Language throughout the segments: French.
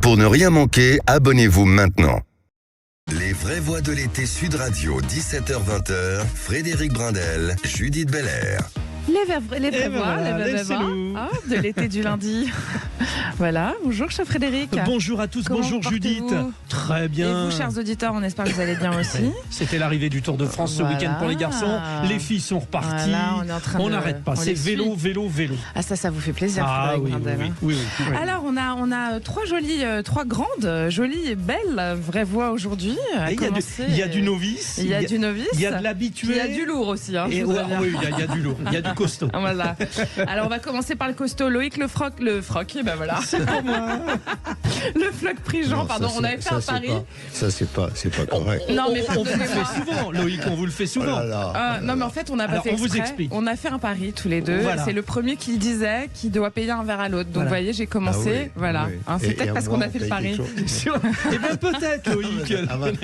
Pour ne rien manquer, abonnez-vous maintenant. Les vraies voix de l'été Sud Radio, 17h-20h, Frédéric Brindel, Judith Belair. Les vraies voix de l'été du lundi. Voilà, bonjour cher Frédéric. Bonjour à tous, bonjour Judith. Très bien. Et vous chers auditeurs, on espère que vous allez bien aussi. C'était l'arrivée du Tour de France ce week-end pour les garçons. Les filles sont reparties. Voilà, on n'arrête pas, c'est vélo. Ah ça vous fait plaisir Frédéric Brindel. Oui. Alors on a trois grandes, jolies et belles vraies voix aujourd'hui. Il y a du novice. Il y a du novice. Il y a de l'habitué. Il y a du lourd aussi. Oui, il y a du lourd. Il y a du costaud. Voilà. Alors on va commencer par le costaud. Loïc le froc, et ben voilà. C'est pour moi. Le floc Prigent, pardon, on avait fait un pari. Ça c'est pas correct. Non mais on vous le pardonnez-moi. fait souvent, Loïc, on vous le fait souvent. Non mais en fait on n'a pas fait on vous exprès. explique. On a fait un pari tous les deux. Voilà. C'est le premier qui le disait qui doit payer un verre à l'autre. Donc vous voyez, j'ai commencé. Voilà. Hein, c'est peut-être parce qu'on a fait le pari. Eh bien peut-être Loïc.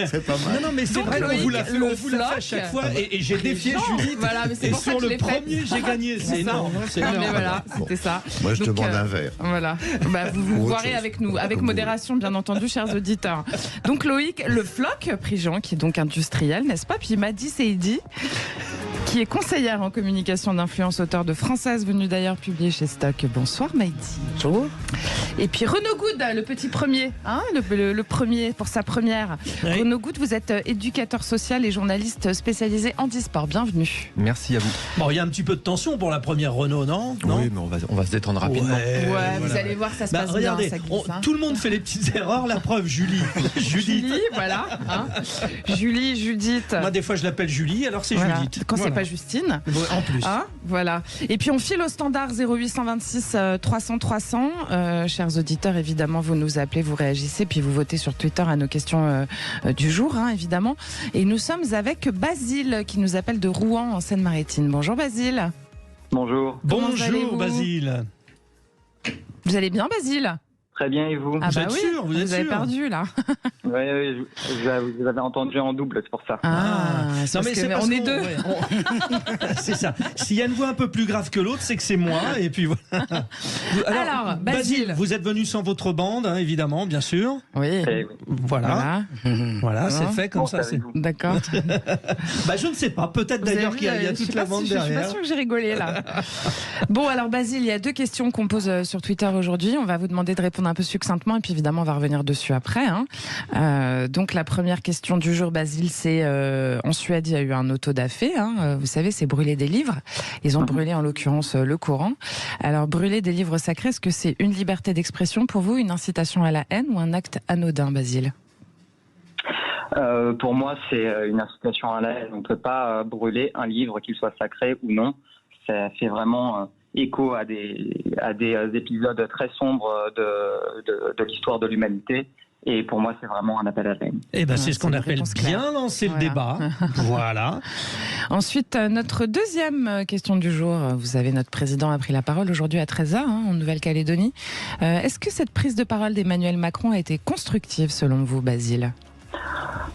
C'est pas mal. Non mais c'est Donc, vrai qu'on Loïc, vous l'a fait, le on vous l'a fait à chaque fois et j'ai défié Non, Judith. voilà, mais c'est Et pour ça sur que je le l'ai fait. premier, j'ai gagné. C'est énorme. Mais voilà, c'était ça. Moi je Donc, demande un verre. Voilà. Vous Autre boirez chose. avec nous, avec Comme modération, bien entendu, chers auditeurs. Donc Loïc, le floc Prigent, qui est donc industriel, n'est-ce pas? Puis Madi Seidi, qui est conseillère en communication d'influence, auteur de Française, venue d'ailleurs publier chez Stock. Bonsoir Maïdi. Bonjour. Et puis Renaud Good, le petit premier, hein, le premier pour sa première. Oui. Renaud Good, vous êtes éducateur social et journaliste spécialisé handisport. Bienvenue. Merci à vous. Bon, il y a un petit peu de tension pour la première Renault, non? Oui, mais on va se détendre rapidement. Ouais, voilà. vous allez voir, ça se passe regardez, bien, ça glisse, hein. tout le monde fait les petites erreurs. La preuve, Judith. Julie, voilà. Hein. Julie, Judith. Moi, des fois, je l'appelle Julie, alors c'est Voilà. Judith. Quand Voilà. c'est pas Justine. En plus. Hein, voilà. Et puis on file au standard 0826 300 300. Chers auditeurs, évidemment, vous nous appelez, vous réagissez, puis vous votez sur Twitter à nos questions du jour, hein, évidemment. Et nous sommes avec Basile qui nous appelle de Rouen en Seine-Maritime. Bonjour Basile. Bonjour. Comment Bonjour, allez-vous Basile. Vous allez bien Basile? Très bien, et vous? Ah Vous bah êtes oui, sûr, vous êtes avez sûr perdu là. Oui, vous avez entendu en double, c'est pour ça. C'est Non parce mais que c'est parce on est qu'on- deux. ouais, c'est ça. S'il y a une voix un peu plus grave que l'autre, c'est que c'est moi. Et puis voilà. Alors, Basile. vous êtes venu sans votre bande, hein, évidemment, bien sûr. Oui. Eh oui. Voilà, c'est fait comme Bon, ça. C'est... savez-vous. D'accord. Bah je ne sais pas. Peut-être Vous avez d'ailleurs vu, qu'il y a je toute sais la pas bande si- Je suis derrière. pas sûre que j'ai rigolé là. Bon, alors Basile, il y a deux questions qu'on pose sur Twitter aujourd'hui. On va vous demander de répondre un peu succinctement et puis évidemment on va revenir dessus après. Hein. Donc la première question du jour, Basile, c'est en Suède, il y a eu un autodafé. Hein. Vous savez, c'est brûler des livres. Ils ont brûlé en l'occurrence le Coran. Alors brûler des livres sacrés, est-ce que c'est une liberté d'expression pour vous, une incitation à la haine ou un acte anodin, Basile? Pour moi, c'est une incitation à la haine. On ne peut pas brûler un livre, qu'il soit sacré ou non. Ça fait vraiment écho à des épisodes très sombres de l'histoire de l'humanité. Et pour moi, c'est vraiment un appel à la haine. Eh ben, c'est ce c'est qu'on une appelle réponse bien claire. lancer le Voilà. débat. Voilà. Ensuite, notre deuxième question du jour. Vous savez, notre président a pris la parole aujourd'hui à 13h en Nouvelle-Calédonie. Est-ce que cette prise de parole d'Emmanuel Macron a été constructive selon vous, Basile?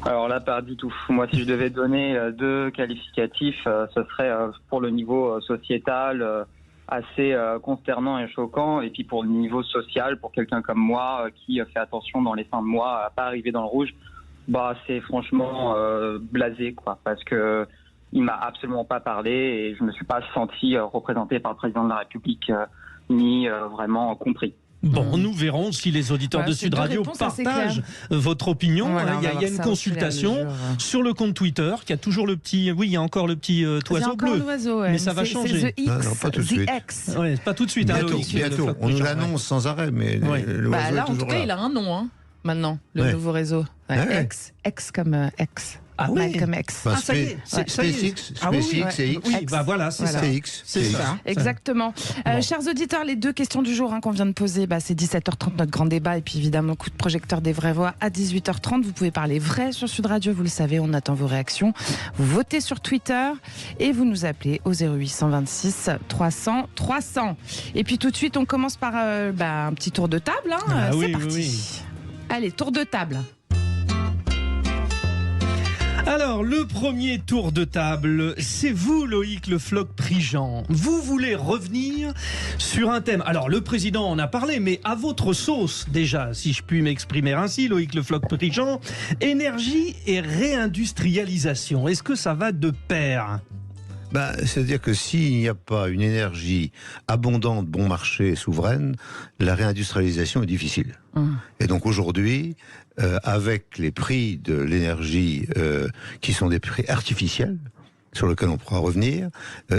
Alors là, pas du tout. Moi, si je devais donner deux qualificatifs, ce serait pour le niveau sociétal assez consternant et choquant, et puis pour le niveau social, pour quelqu'un comme moi qui fait attention dans les fins de mois à pas arriver dans le rouge, bah c'est franchement blasé, quoi, parce que il m'a absolument pas parlé et je me suis pas senti représenté par le président de la République ni vraiment compris. Bon, nous verrons si les auditeurs Voilà, de c'est Sud deux Radio réponses assez partagent votre opinion. Voilà, on il y va a voir une ça consultation au fur et à mesure. sur le compte Twitter qui a toujours le petit. Oui, il y a encore le petit Il y a oiseau encore bleu. l'oiseau, ouais. Mais ça va C'est changer. The X, Non, pas tout de The suite. X. Ouais, pas tout de suite. hein, Bientôt, Loïc, le bientôt. floc On nous Prigent, l'annonce sans arrêt, mais Ouais. l'oiseau Bah, là, est en tout toujours cas, là. il a un nom, hein, maintenant, le Ouais. nouveau réseau. Ouais, Ouais. X comme X. Ah oui. Malcolm X. Enfin, Ah, ça y est, ça y est. SpaceX, Ah oui, SpaceX et X. Oui, bah voilà, c'est Voilà. ça. C'est X. C'est X. ça. Exactement. Bon. Chers auditeurs, les deux questions du jour qu'on vient de poser, c'est 17h30 notre grand débat et puis évidemment coup de projecteur des vraies voix à 18h30. Vous pouvez parler vrai sur Sud Radio, vous le savez, on attend vos réactions. Vous votez sur Twitter et vous nous appelez au 0826 300 300. Et puis tout de suite, on commence par un petit tour de table. Hein. Ah C'est oui, parti. oui. Allez, tour de table. Alors, le premier tour de table, c'est vous, Loïc Le Floch-Prigent. Vous voulez revenir sur un thème. Alors, le président en a parlé, mais à votre sauce, déjà, si je puis m'exprimer ainsi, Loïc Le Floch-Prigent, énergie et réindustrialisation. Est-ce que ça va de pair ? C'est-à-dire que s'il n'y a pas une énergie abondante, bon marché, souveraine, la réindustrialisation est difficile. Et donc aujourd'hui, avec les prix de l'énergie qui sont des prix artificiels, sur lesquels on pourra revenir,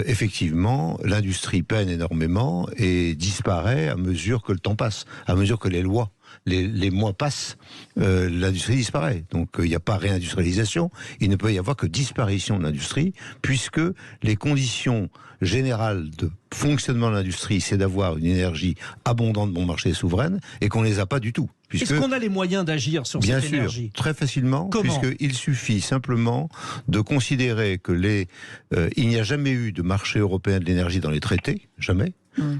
effectivement, l'industrie peine énormément et disparaît à mesure que le temps passe, à mesure que les lois, les mois passent, l'industrie disparaît. Donc il n'y a pas réindustrialisation, il ne peut y avoir que disparition de l'industrie, puisque les conditions générales de fonctionnement de l'industrie, c'est d'avoir une énergie abondante, bon marché, souveraine, et qu'on ne les a pas du tout. Est-ce qu'on a les moyens d'agir sur cette énergie ? Bien sûr, très facilement, puisqu'il suffit simplement de considérer que il n'y a jamais eu de marché européen de l'énergie dans les traités, jamais.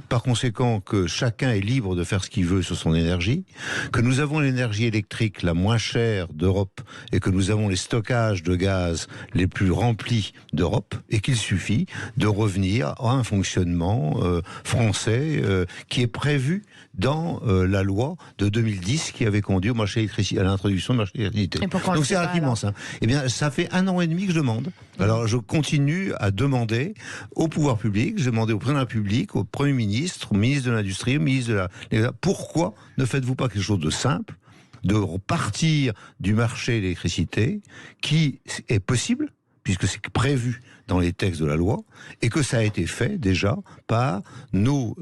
Par conséquent, que chacun est libre de faire ce qu'il veut sur son énergie, que nous avons l'énergie électrique la moins chère d'Europe et que nous avons les stockages de gaz les plus remplis d'Europe, et qu'il suffit de revenir à un fonctionnement français qui est prévu dans la loi de 2010 qui avait conduit au marché électricité, à l'introduction du marché électricité. Donc c'est relativement simple. Eh bien, ça fait 1 an et demi que je demande. Alors je continue à demander au pouvoir public, j'ai demandé au président de la République, au Premier ministre, au ministre de l'Industrie, au ministre de la... Pourquoi ne faites-vous pas quelque chose de simple, de repartir du marché de l'électricité, qui est possible, puisque c'est prévu dans les textes de la loi, et que ça a été fait déjà par nos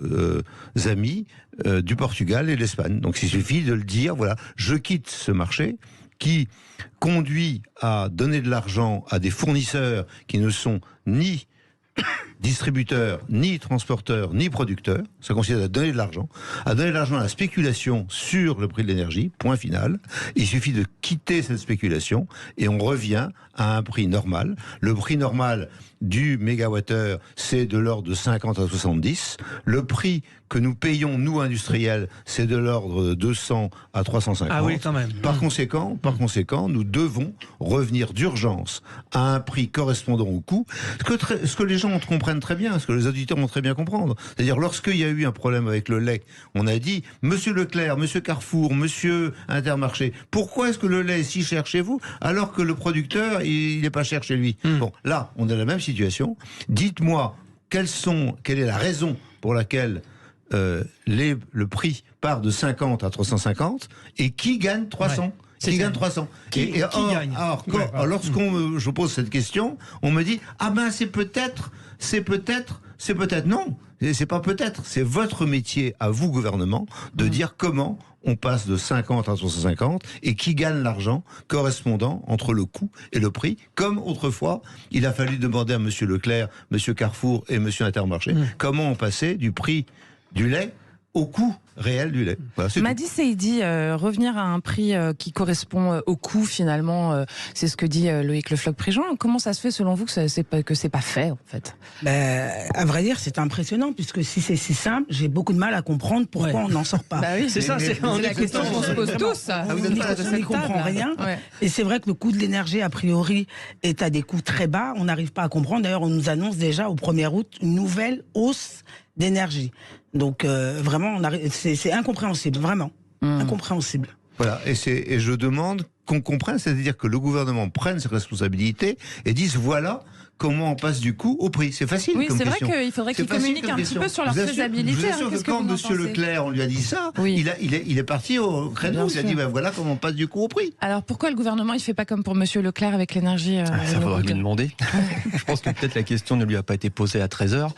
amis du Portugal et de l'Espagne. Donc il suffit de le dire, voilà, je quitte ce marché qui conduit à donner de l'argent à des fournisseurs qui ne sont ni distributeurs, ni transporteurs, ni producteurs. Ça consiste à donner de l'argent à la spéculation sur le prix de l'énergie, point final. Il suffit de quitter cette spéculation et on revient à un prix normal. Le prix normal du mégawattheure, c'est de l'ordre de 50 à 70. Le prix que nous payons, nous industriels, c'est de l'ordre de 200 à 350. Ah oui, quand même. Par conséquent, nous devons revenir d'urgence à un prix correspondant au coût. Ce que les gens comprennent très bien, ce que les auditeurs vont très bien comprendre. C'est-à-dire, lorsqu'il y a eu un problème avec le lait, on a dit, Monsieur Leclerc, Monsieur Carrefour, Monsieur Intermarché, pourquoi est-ce que le lait est si cher chez vous, alors que le producteur, il n'est pas cher chez lui? Bon, là, on a la même situation. Dites-moi, quelle est la raison pour laquelle le prix part de 50 à 350 et qui gagne 300 Qui gagne 300 Qui gagne je pose cette question, on me dit c'est peut-être. Non, c'est pas peut-être. C'est votre métier à vous, gouvernement, de dire comment on passe de 50 à 350 et qui gagne l'argent correspondant entre le coût et le prix. Comme autrefois, il a fallu demander à Monsieur Leclerc, Monsieur Carrefour et Monsieur Intermarché comment on passait du prix du lait au coût réel du lait. Voilà, Madi Saïdi, revenir à un prix qui correspond au coût, finalement, c'est ce que dit Loïc Le Floch-Prigent. Comment ça se fait, selon vous, que c'est pas fait, en fait? À vrai dire, c'est impressionnant, puisque si c'est si simple, j'ai beaucoup de mal à comprendre pourquoi on n'en sort pas. Oui, c'est ça, c'est la question qu'on se pose tous. On n'y comprend rien. Ouais. Et c'est vrai que le coût de l'énergie, a priori, est à des coûts très bas. On n'arrive pas à comprendre. D'ailleurs, on nous annonce déjà au 1er août une nouvelle hausse d'énergie. Donc vraiment, c'est incompréhensible, vraiment incompréhensible. Voilà, et je demande qu'on comprenne, c'est-à-dire que le gouvernement prenne ses responsabilités et dise voilà comment on passe du coût au prix. C'est facile comme question. Oui, c'est vrai qu'il faudrait qu'ils communiquent un petit peu sur leur faisabilité. Je vous assure que quand Monsieur Leclerc, on lui a dit ça, il est parti au créneau, il a dit voilà comment on passe du coût au prix. Alors pourquoi le gouvernement il fait pas comme pour Monsieur Leclerc avec l'énergie Ça faudrait lui demander. Je pense que peut-être la question ne lui a pas été posée à 13h.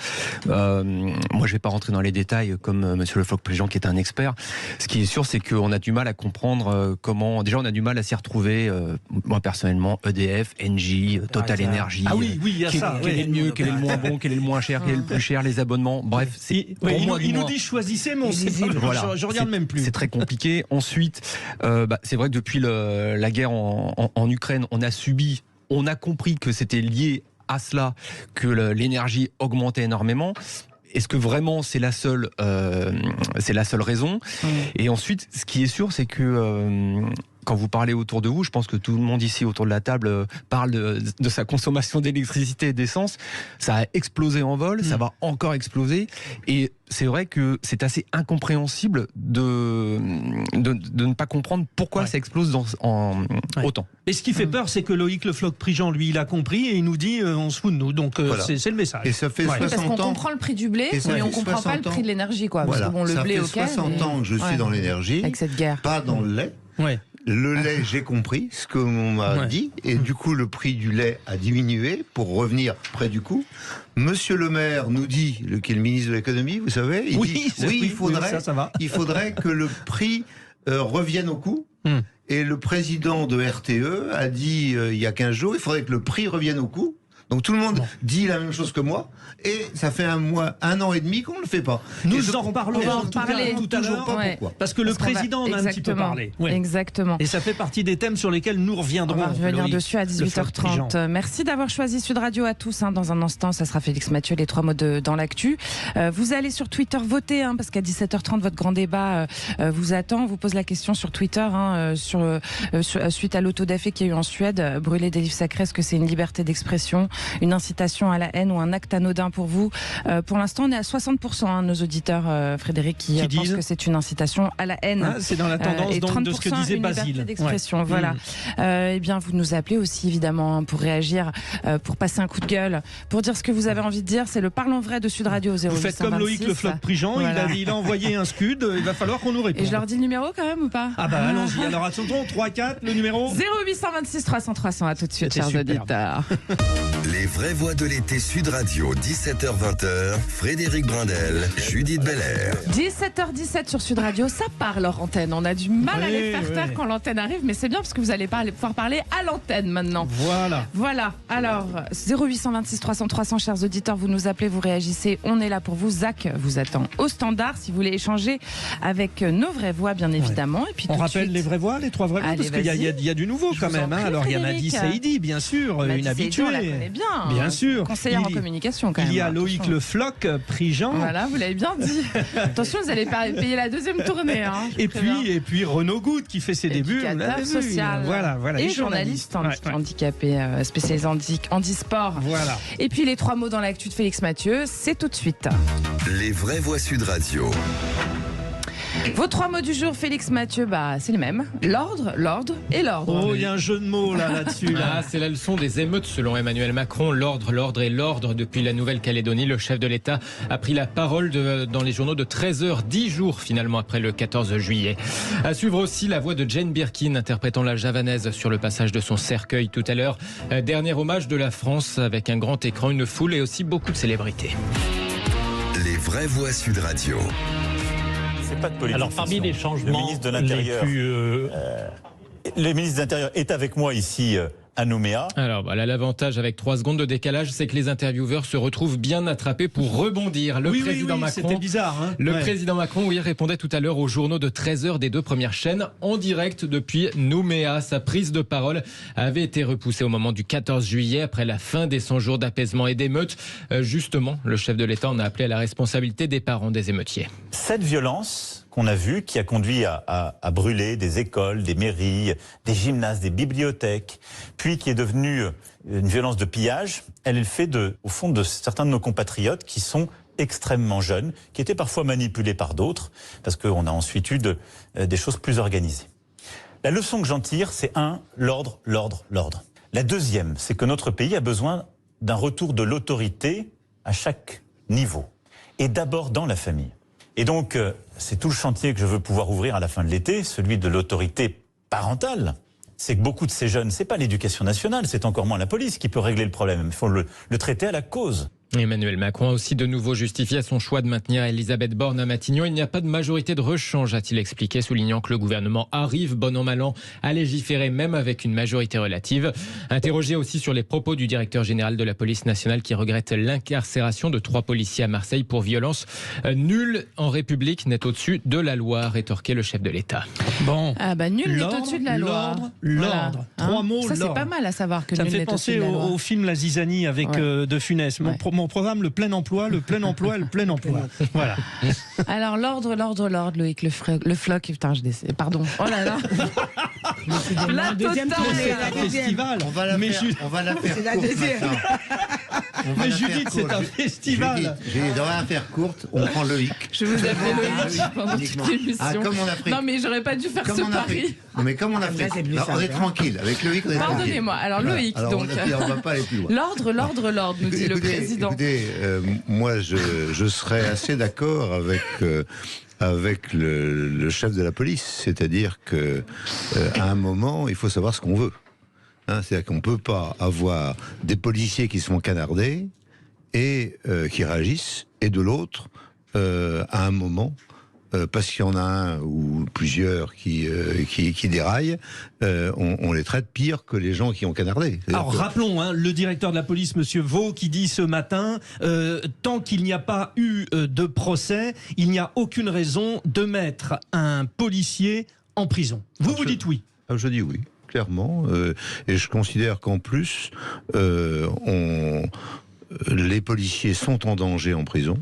Moi je vais pas rentrer dans les détails comme Monsieur Le Floch-Prigent qui est un expert. Ce qui est sûr, c'est qu'on a du mal à comprendre comment... Déjà on a du mal à s'y retrouver, moi personnellement, EDF, Engie, Total Energy... Ah oui, il y a ça. Quel est le mieux, quel est le moins bon, quel est le moins cher, quel est le plus cher, les abonnements, bref. Il nous dit choisissez, mais on sait pas. Voilà. Je regarde même plus. C'est très compliqué. Ensuite, c'est vrai que depuis la guerre en Ukraine, on a compris que c'était lié à cela, que l'énergie augmentait énormément. Est-ce que vraiment c'est la seule raison? Et ensuite, ce qui est sûr, c'est que quand vous parlez autour de vous, je pense que tout le monde ici autour de la table parle de sa consommation d'électricité et d'essence. Ça a explosé en vol, ça va encore exploser. Et c'est vrai que c'est assez incompréhensible de ne pas comprendre pourquoi ça explose autant. Et ce qui fait peur, c'est que Loïc Le Floch-Prigent, lui, il a compris et il nous dit on se fout de nous. Donc voilà. C'est le message. Et ça fait 60 ans. Parce qu'on comprend le prix du blé, mais on ne comprend pas le prix de l'énergie. Voilà. Parce que bon, le blé, ça fait 60 ans que je suis dans l'énergie. Avec cette guerre. Pas dans le lait. Ouais. Le lait, j'ai compris ce qu'on m'a dit, et du coup, le prix du lait a diminué pour revenir près du coût. Monsieur le maire nous dit, qui est le ministre de l'économie, vous savez, il dit, il faudrait que le prix revienne au coût. Et le président de RTE a dit, il y a 15 jours, il faudrait que le prix revienne au coût. Donc tout le monde dit la même chose que moi, et ça fait un an et demi qu'on ne le fait pas. Nous en reparlerons tout à l'heure, parce que le président en a un petit peu parlé. Exactement. Et ça fait partie des thèmes sur lesquels nous reviendrons. On va revenir dessus à 18h30. Merci d'avoir choisi Sud Radio à tous. Dans un instant, ça sera Félix Mathieu, les 3 mots dans l'actu. Vous allez sur Twitter voter, parce qu'à 17h30, votre grand débat vous attend. On vous pose la question sur Twitter, suite à l'autodafé qu'il y a eu en Suède. Brûler des livres sacrés, est-ce que c'est une liberté d'expression, une incitation à la haine ou un acte anodin pour vous? Pour l'instant, on est à 60%, nos auditeurs, Frédéric, qui pensent que c'est une incitation à la haine. C'est dans la tendance et 30% de ce que disait Basile. Liberté d'expression, voilà. Eh bien, vous nous appelez aussi, évidemment, pour réagir, pour passer un coup de gueule, pour dire ce que vous avez envie de dire. C'est le Parlons Vrai de Sud Radio 0826. Vous faites comme Loïc Le Floch-Prigent, il a envoyé un scud, il va falloir qu'on nous réponde. Et je leur dis le numéro quand même ou pas? Allons-y. Alors attendons, 3-4, le numéro 0826 300 300, à tout de suite, chers auditeurs. Les vraies voix de l'été Sud Radio, 17h-20h, Frédéric Brindel, Judith Belair. 17h17 sur Sud Radio, ça parle hors antenne. On a du mal à les faire taire quand l'antenne arrive, mais c'est bien parce que vous allez pouvoir parler à l'antenne maintenant. Voilà. Alors, 0826 300 300, chers auditeurs, vous nous appelez, vous réagissez. On est là pour vous. Zach vous attend au standard si vous voulez échanger avec nos vraies voix, bien évidemment. Et puis, on rappelle les vraies voix, les 3 vraies voix, parce qu'il y a du nouveau quand même. Alors, il y a Madi Saïdi, bien sûr, une habituée. On la connaît bien sûr. Conseillère en communication quand même. Il y a Loïc Le Floch-Prigent. Voilà, vous l'avez bien dit. Attention, vous allez payer la deuxième tournée. Et puis Renaud Goutte qui fait ses débuts. Social. Voilà. Et journaliste handicapé, spécialisé en handisport. Voilà. Et puis les 3 mots dans l'actu de Félix Mathieu, c'est tout de suite. Les vraies voix Sud Radio. Vos 3 mots du jour, Félix Mathieu, c'est les mêmes. L'ordre et l'ordre. Oh, il y a un jeu de mots là-dessus. C'est la leçon des émeutes selon Emmanuel Macron. L'ordre et l'ordre depuis la Nouvelle-Calédonie. Le chef de l'État a pris la parole dans les journaux de 13h, 10 jours finalement après le 14 juillet. À suivre aussi la voix de Jane Birkin interprétant la javanaise sur le passage de son cercueil tout à l'heure. Dernier hommage de la France avec un grand écran, une foule et aussi beaucoup de célébrités. Les vraies voix Sud Radio. C'est pas de politique. Alors parmi les changements, le ministre de l'Intérieur, le ministre de l'Intérieur est avec moi ici à Nouméa. Alors voilà, l'avantage avec 3 secondes de décalage, c'est que les intervieweurs se retrouvent bien attrapés pour rebondir. Le président Macron, c'était bizarre. Président Macron, répondait tout à l'heure aux journaux de 13h des 2 premières chaînes en direct depuis Nouméa. Sa prise de parole avait été repoussée au moment du 14 juillet après la fin des 100 jours d'apaisement et d'émeutes. Justement, le chef de l'État en a appelé à la responsabilité des parents des émeutiers. Cette violence qu'on a vue, qui a conduit à brûler des écoles, des mairies, des gymnases, des bibliothèques, puis qui est devenue une violence de pillage, elle est le fait au fond de certains de nos compatriotes qui sont extrêmement jeunes, qui étaient parfois manipulés par d'autres, parce qu'on a ensuite eu des choses plus organisées. La leçon que j'en tire, c'est l'ordre. La deuxième, c'est que notre pays a besoin d'un retour de l'autorité à chaque niveau, et d'abord dans la famille. Et donc, c'est tout le chantier que je veux pouvoir ouvrir à la fin de l'été, celui de l'autorité parentale. C'est que beaucoup de ces jeunes, c'est pas l'éducation nationale, c'est encore moins la police qui peut régler le problème. Il faut le traiter à la cause. Emmanuel Macron a aussi de nouveau justifié son choix de maintenir Elisabeth Borne à Matignon. Il n'y a pas de majorité de rechange, a-t-il expliqué, soulignant que le gouvernement arrive, bon an mal an, à légiférer même avec une majorité relative. Interrogé aussi sur les propos du directeur général de la police nationale qui regrette l'incarcération de 3 policiers à Marseille pour violence. Nul en République n'est au-dessus de la loi, rétorquait le chef de l'État. Bon. Nul n'est au-dessus de la loi. L'ordre. 3 mots, ça, c'est pas mal à savoir que ça nul me fait n'est au-dessus de la loi. penser au film La Zizanie avec De Funès. Mon programme, le plein emploi. Voilà. Alors, l'ordre, Loïc Le Floch. Putain, pardon. Oh là là. La deuxième totale. tournée, C'est un festival. On va la Mais faire C'est la courte deuxième. maintenant. On va Mais la faire Judith, c'est courte. un festival. Judith, on va la faire courte. On prend Loïc. Je vous appelle Loïc pendant toute uniquement. l'émission. Ah, comme en Afrique. Non, mais j'aurais pas dû faire ce pari. Non, mais comme en Afrique. c'est plus Non, on simple, est tranquille. Avec Loïc, on est tranquille. Pardonnez-moi. Alors, Loïc, Alors, donc. on va pas aller plus loin. L'ordre, nous dit le président. Écoutez, moi, je serais assez d'accord avec le chef de la police. C'est-à-dire que à un moment, il faut savoir ce qu'on veut. Hein, c'est-à-dire qu'on ne peut pas avoir des policiers qui sont canardés et qui réagissent, et de l'autre, à un moment, parce qu'il y en a un ou plusieurs qui déraillent, on les traite pire que les gens qui ont canardé. Alors rappelons, hein, le directeur de la police, Monsieur Vaux, qui dit ce matin, tant qu'il n'y a pas eu de procès, il n'y a aucune raison de mettre un policier en prison. Vous dites oui? Je dis oui, clairement. Et je considère qu'en plus, les policiers sont en danger en prison,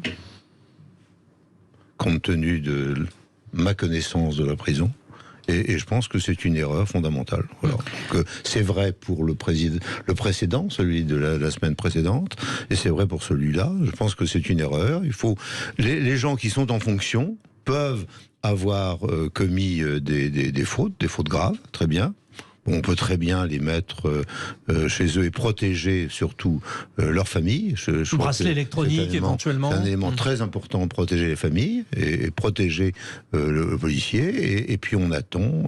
compte tenu de ma connaissance de la prison. Et je pense que c'est une erreur fondamentale. Voilà. Que c'est vrai pour le précédent, celui de la semaine précédente, et c'est vrai pour celui-là. Je pense que c'est une erreur. Il faut les gens qui sont en fonction peuvent avoir commis des fautes graves, très bien. On peut très bien les mettre chez eux et protéger surtout leur famille. Bracelet électronique, éventuellement. C'est un élément très important, protéger les familles et protéger le policier. Et puis on attend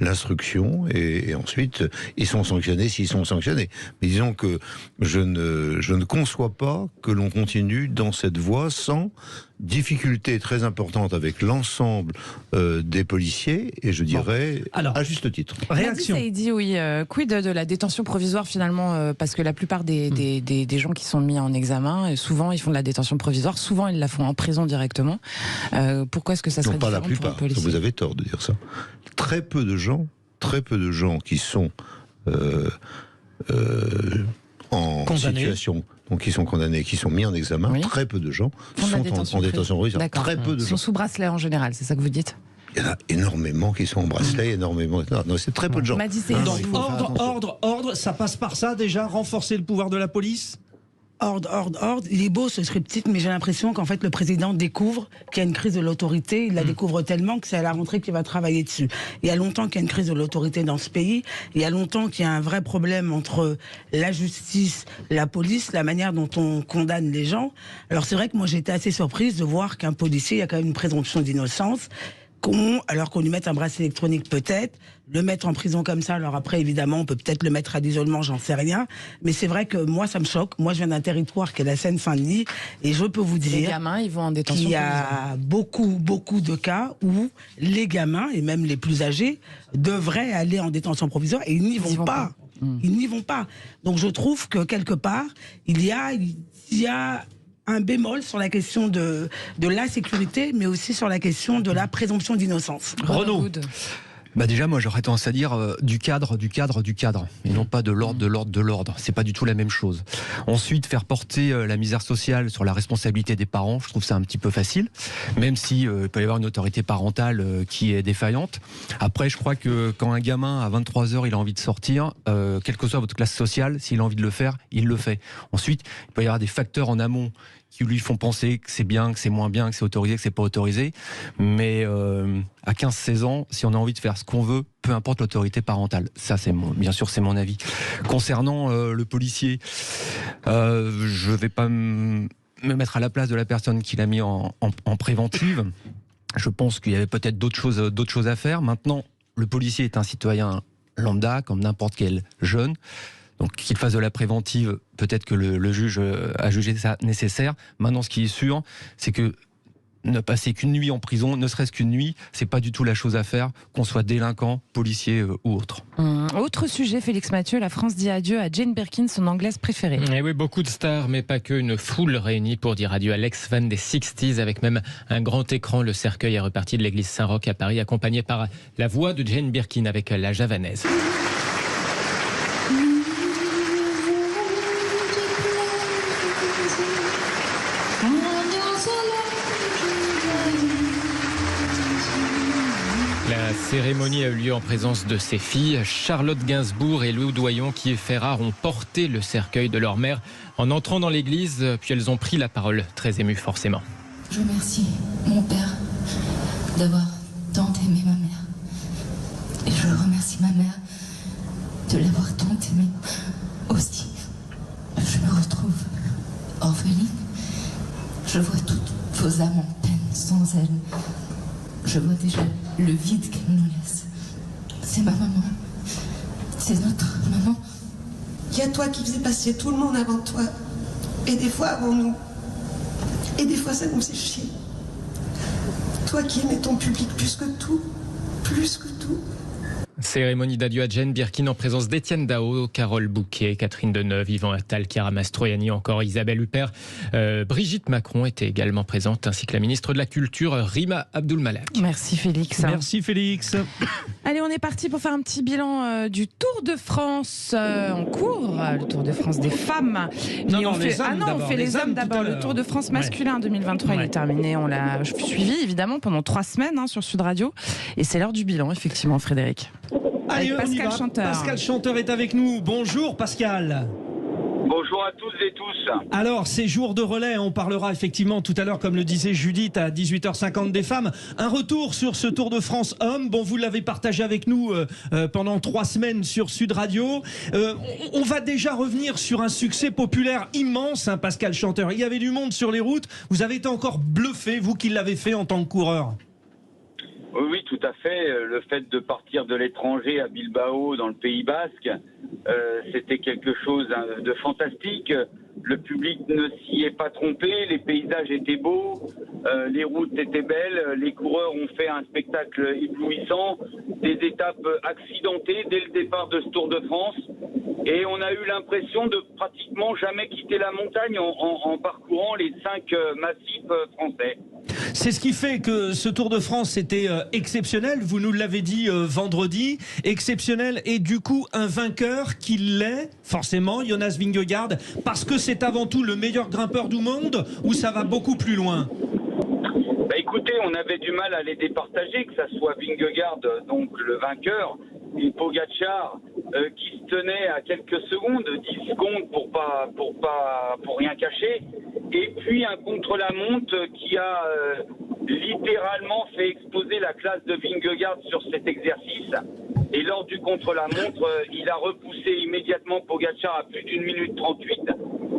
l'instruction et ensuite ils sont sanctionnés s'ils sont sanctionnés. Mais disons que je ne conçois pas que l'on continue dans cette voie sans difficulté très importante avec l'ensemble des policiers, et je dirais à juste titre. Réaction. Dit oui. Quid de la détention provisoire finalement, parce que la plupart des gens qui sont mis en examen, souvent ils font de la détention provisoire, souvent ils la font en prison directement. Pourquoi est-ce que ça serait non, pas différent la plupart, pour les policiers? vous avez tort de dire ça. Très peu de gens qui sont en condamnés. Situation, donc qui sont condamnés, qui sont mis en examen, très peu de gens sont en détention provisoire. Très peu de gens. Ils sont sous bracelet en général, c'est ça que vous dites? Il y en a énormément qui sont en bracelet, énormément. Non, c'est très peu de gens. Donc, ordre, ça passe par ça déjà, renforcer le pouvoir de la police? Ordre. Il est beau ce scriptique, mais j'ai l'impression qu'en fait le président découvre qu'il y a une crise de l'autorité. Il la découvre tellement que c'est à la rentrée qu'il va travailler dessus. Il y a longtemps qu'il y a une crise de l'autorité dans ce pays. Il y a longtemps qu'il y a un vrai problème entre la justice, la police, la manière dont on condamne les gens. Alors c'est vrai que moi j'ai été assez surprise de voir qu'un policier, il y a quand même une présomption d'innocence. Alors qu'on lui mette un bracelet électronique peut-être, le mettre en prison comme ça, alors après évidemment on peut peut-être le mettre à l'isolement, j'en sais rien, mais c'est vrai que moi ça me choque. Moi je viens d'un territoire qui est la Seine-Saint-Denis et je peux vous dire les gamins, ils vont en détention qu'il y a beaucoup de cas où les gamins et même les plus âgés devraient aller en détention provisoire et ils n'y vont pas. Ils n'y vont pas. Donc je trouve que quelque part il y a un bémol sur la question de l'insécurité, mais aussi sur la question de la présomption d'innocence. Renaud. Déjà, moi, j'aurais tendance à dire du cadre, et non pas de l'ordre. C'est pas du tout la même chose. Ensuite, faire porter la misère sociale sur la responsabilité des parents, je trouve ça un petit peu facile, même si il peut y avoir une autorité parentale qui est défaillante. Après, je crois que quand un gamin à 23h, il a envie de sortir, quelle que soit votre classe sociale, s'il a envie de le faire, il le fait. Ensuite, il peut y avoir des facteurs en amont qui lui font penser que c'est bien, que c'est moins bien, que c'est autorisé, que c'est pas autorisé. Mais à 15-16 ans, si on a envie de faire ce qu'on veut, peu importe l'autorité parentale. Ça, bien sûr, c'est mon avis. Concernant le policier, je vais pas me mettre à la place de la personne qui l'a mis en préventive. Je pense qu'il y avait peut-être d'autres choses à faire. Maintenant, le policier est un citoyen lambda, comme n'importe quel jeune. Donc qu'il fasse de la préventive, peut-être que le juge a jugé ça nécessaire. Maintenant, ce qui est sûr, c'est que ne passer qu'une nuit en prison, ne serait-ce qu'une nuit, c'est pas du tout la chose à faire, qu'on soit délinquant, policier ou autre. Autre sujet, Félix Mathieu, la France dit adieu à Jane Birkin, son anglaise préférée. Et oui, beaucoup de stars, mais pas que, une foule réunie pour dire adieu à l'ex-fan des 60s, avec même un grand écran. Le cercueil est reparti de l'église Saint-Roch à Paris, accompagné par la voix de Jane Birkin avec la javanaise. La cérémonie a eu lieu en présence de ses filles. Charlotte Gainsbourg et Lou Doyon, qui est fait rare, ont porté le cercueil de leur mère en entrant dans l'église, puis elles ont pris la parole, très émues forcément. Je remercie mon père d'avoir tant aimé ma mère. Et je remercie ma mère de l'avoir tant aimée aussi. Je me retrouve orpheline. Je vois toutes vos âmes en peine sans elle. Je vois déjà le vide qu'elle nous laisse. C'est ma maman. C'est notre maman. Il y a toi qui faisais passer tout le monde avant toi. Et des fois avant nous. Et des fois ça nous faisait chier. Toi qui aimais ton public plus que tout. Plus que tout. Cérémonie d'adieu à Jane Birkin en présence d'Étienne Dao, Carole Bouquet, Catherine Deneuve, Yvan Attal, Chiara Mastroianni, encore Isabelle Huppert. Brigitte Macron était également présente, ainsi que la ministre de la Culture, Rima Abdul-Malak. Merci Félix. Merci Félix. Allez, on est parti pour faire un petit bilan du Tour de France en cours, le Tour de France des femmes. On fait les hommes d'abord. Le Tour de France masculin 2023, il est terminé. On l'a suivi évidemment pendant 3 semaines sur Sud Radio. Et c'est l'heure du bilan, effectivement, Frédéric. Allez, avec Pascal Chanteur. Pascal Chanteur est avec nous. Bonjour Pascal. Bonjour à tous et tous. Alors, ces jours de relais, on parlera effectivement tout à l'heure, comme le disait Judith, à 18h50 des femmes. Un retour sur ce Tour de France homme. Bon, vous l'avez partagé avec nous pendant 3 semaines sur Sud Radio. On va déjà revenir sur un succès populaire immense, Pascal Chanteur. Il y avait du monde sur les routes. Vous avez été encore bluffé, vous qui l'avez fait en tant que coureur. Oui, tout à fait. Le fait de partir de l'étranger à Bilbao, dans le Pays Basque, c'était quelque chose de fantastique. Le public ne s'y est pas trompé, les paysages étaient beaux, les routes étaient belles, les coureurs ont fait un spectacle éblouissant, des étapes accidentées dès le départ de ce Tour de France. Et on a eu l'impression de pratiquement jamais quitter la montagne en parcourant les 5 massifs français. C'est ce qui fait que ce Tour de France était exceptionnel, vous nous l'avez dit vendredi, exceptionnel et du coup un vainqueur qui l'est, forcément, Jonas Vingegaard, parce que c'est avant tout le meilleur grimpeur du monde ou ça va beaucoup plus loin ? Écoutez, on avait du mal à les départager, que ça soit Vingegaard, donc le vainqueur, et Pogačar, qui se tenait à quelques secondes, 10 secondes pour rien cacher, et puis un contre-la-montre qui a littéralement fait exploser la classe de Vingegaard sur cet exercice. Et lors du contre-la-montre, il a repoussé immédiatement Pogačar à plus d'1 minute 38,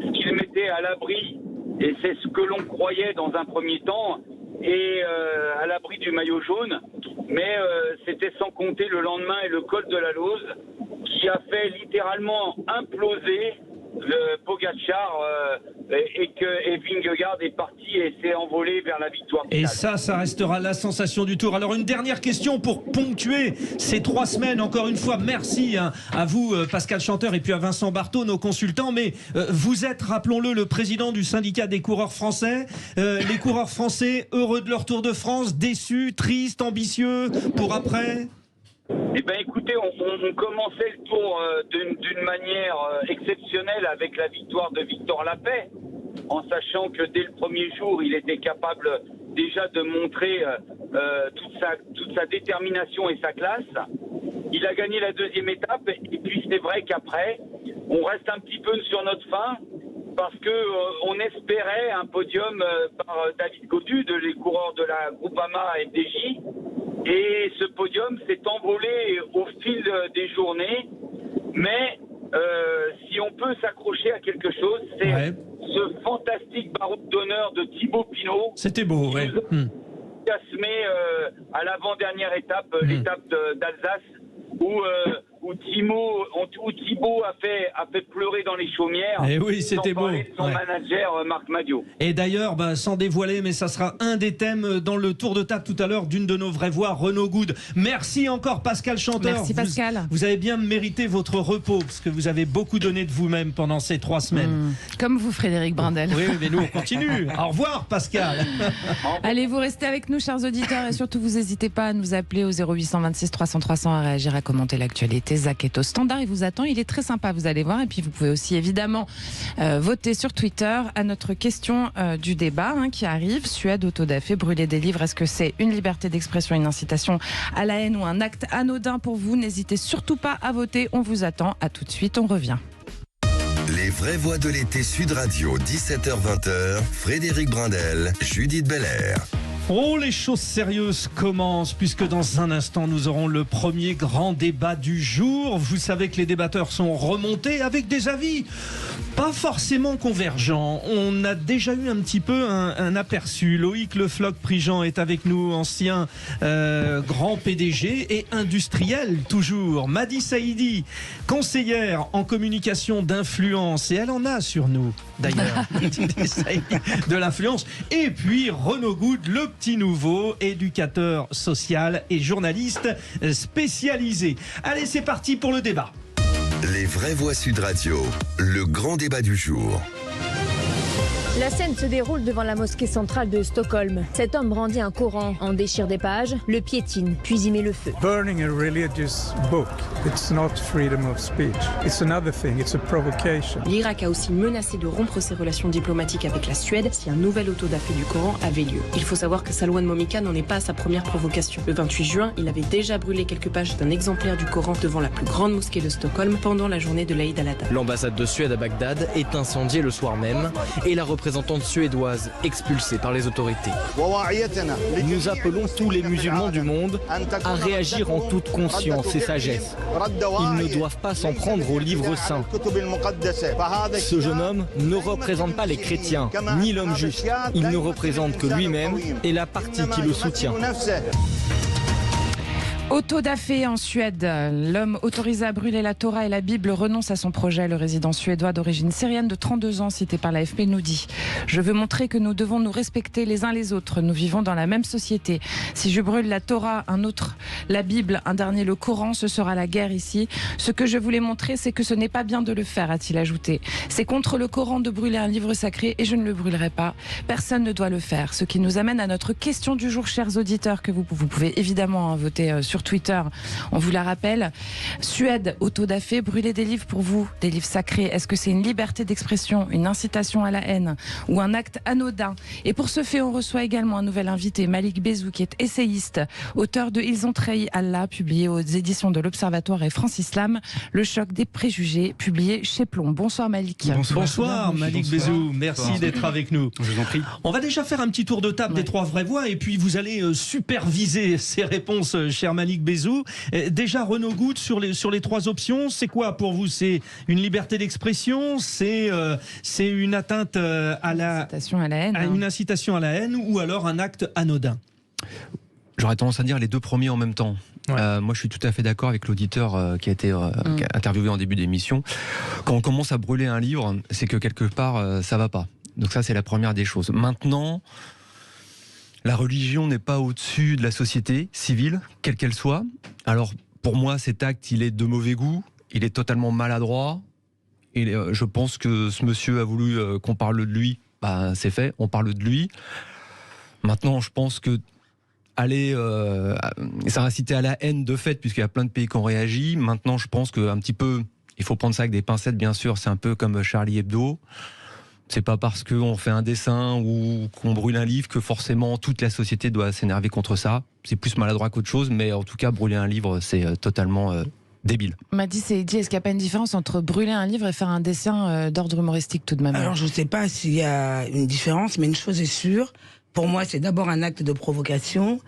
ce qui le mettait à l'abri, et c'est ce que l'on croyait dans un premier temps, et à l'abri du maillot jaune. Mais c'était sans compter le lendemain et le col de la Lose qui a fait littéralement imploser le Pogačar et Vingegaard est parti et s'est envolé vers la victoire finale. Et ça restera la sensation du Tour. Alors une dernière question pour ponctuer ces 3 semaines. Encore une fois, merci à vous Pascal Chanteur et puis à Vincent Barthaud, nos consultants. Mais vous êtes, rappelons-le, le président du syndicat des coureurs français. Les coureurs français heureux de leur Tour de France, déçus, tristes, ambitieux pour après ? Eh bien écoutez, on commençait le Tour d'une manière exceptionnelle avec la victoire de Victor Lapay, en sachant que dès le premier jour, il était capable déjà de montrer toute sa détermination et sa classe. Il a gagné la 2e étape et puis c'est vrai qu'après, on reste un petit peu sur notre faim parce qu'on espérait un podium par David Gaudu, les coureurs de la Groupama FDJ. Et ce podium s'est envolé au fil des journées. Mais si on peut s'accrocher à quelque chose, c'est ce fantastique baroud d'honneur de Thibaut Pinot. C'était beau, ouais. Casmé à l'avant-dernière étape, l'étape d'Alsace, où Thibaut a fait pleurer dans les chaumières. Et oui, c'était beau. Son manager Marc Madiot. Et d'ailleurs, sans dévoiler, mais ça sera un des thèmes dans le tour de table tout à l'heure d'une de nos vraies voix, Renaud Goud. Merci encore Pascal Chanteur. Merci Pascal. Vous avez bien mérité votre repos parce que vous avez beaucoup donné de vous-même pendant ces 3 semaines. Comme vous Frédéric Brindel. Oui, mais nous on continue. Au revoir Pascal. Allez, vous restez avec nous chers auditeurs et surtout vous n'hésitez pas à nous appeler au 0826 300 300 à réagir, à commenter l'actualité. d'été. Zach est au standard, il vous attend, il est très sympa, vous allez voir. Et puis vous pouvez aussi évidemment voter sur Twitter à notre question du débat qui arrive. Suède, autodafé, brûler des livres, est-ce que c'est une liberté d'expression, une incitation à la haine ou un acte anodin pour vous? N'hésitez surtout pas à voter, on vous attend. À tout de suite, on revient. Les vraies voix de l'été Sud Radio, 17h-20h, Frédéric Brindel, Judith Belair. Oh, les choses sérieuses commencent, puisque dans un instant, nous aurons le premier grand débat du jour. Vous savez que les débatteurs sont remontés avec des avis pas forcément convergents. On a déjà eu un petit peu un aperçu. Loïc Le Floch-Prigent est avec nous, ancien grand PDG et industriel toujours. Madi Saïdi, conseillère en communication d'influence, et elle en a sur nous, d'ailleurs, de l'influence. Et puis Renaud Good, le petit nouveau, éducateur social et journaliste spécialisé. Allez, c'est parti pour le débat. Les vraies voix Sud Radio, le grand débat du jour. La scène se déroule devant la mosquée centrale de Stockholm. Cet homme brandit un Coran, en déchire des pages, le piétine, puis y met le feu. Burning a religious book, it's not freedom of speech. It's another thing, it's a provocation. L'Irak a aussi menacé de rompre ses relations diplomatiques avec la Suède si un nouvel autodafé du Coran avait lieu. Il faut savoir que Salwan Momika n'en est pas à sa première provocation. Le 28 juin, il avait déjà brûlé quelques pages d'un exemplaire du Coran devant la plus grande mosquée de Stockholm pendant la journée de l'Aïd al-Adha. L'ambassade de Suède à Bagdad est incendiée le soir même et la représentante suédoise expulsée par les autorités. Nous appelons tous les musulmans du monde à réagir en toute conscience et sagesse. Ils ne doivent pas s'en prendre au livre saint. Ce jeune homme ne représente pas les chrétiens, ni l'homme juste. Il ne représente que lui-même et la partie qui le soutient. Autodafé en Suède, l'homme autorisé à brûler la Torah et la Bible renonce à son projet. Le résident suédois d'origine syrienne de 32 ans, cité par l'AFP, nous dit « Je veux montrer que nous devons nous respecter les uns les autres. Nous vivons dans la même société. Si je brûle la Torah, un autre la Bible, un dernier le Coran, ce sera la guerre ici. Ce que je voulais montrer, c'est que ce n'est pas bien de le faire, a-t-il ajouté. C'est contre le Coran de brûler un livre sacré et je ne le brûlerai pas. Personne ne doit le faire. » Ce qui nous amène à notre question du jour, chers auditeurs, que vous pouvez évidemment voter sur Twitter. On vous la rappelle. Suède, autodafé, brûler des livres pour vous, des livres sacrés. Est-ce que c'est une liberté d'expression, une incitation à la haine ou un acte anodin? Et pour ce fait, on reçoit également un nouvel invité, Malik Bezou, qui est essayiste, auteur de Ils ont trahi Allah, publié aux éditions de l'Observatoire et France Islam, Le choc des préjugés, publié chez Plomb. Bonsoir Malik. Bonsoir Malik Bezou, merci d'être avec nous. Je vous en prie. On va déjà faire un petit tour de table des trois vraies voix et puis vous allez superviser ces réponses, cher Malik Bezou. Déjà, Renaud Good, sur les trois options, c'est quoi pour vous? C'est une liberté d'expression, c'est une atteinte à la haine, une incitation à la haine, ou alors un acte anodin? J'aurais tendance à dire les deux premiers en même temps. Ouais. Moi, je suis tout à fait d'accord avec l'auditeur qui a été interviewé en début d'émission. Quand on commence à brûler un livre, c'est que quelque part, ça va pas. Donc ça, c'est la première des choses. Maintenant, la religion n'est pas au-dessus de la société civile, quelle qu'elle soit. Alors, pour moi, cet acte, il est de mauvais goût, il est totalement maladroit. Et je pense que ce monsieur a voulu qu'on parle de lui. Bah, c'est fait, on parle de lui. Maintenant, je pense que ça va citer à la haine de fait, puisqu'il y a plein de pays qui ont réagi. Maintenant, je pense qu'un petit peu, il faut prendre ça avec des pincettes, bien sûr. C'est un peu comme Charlie Hebdo. C'est pas parce qu'on fait un dessin ou qu'on brûle un livre que forcément toute la société doit s'énerver contre ça. C'est plus maladroit qu'autre chose, mais en tout cas, brûler un livre, c'est totalement débile. Madi Saïdi, est-ce qu'il n'y a pas une différence entre brûler un livre et faire un dessin d'ordre humoristique tout de même? Alors, je ne sais pas s'il y a une différence, mais une chose est sûre. Pour moi, c'est d'abord un acte de provocation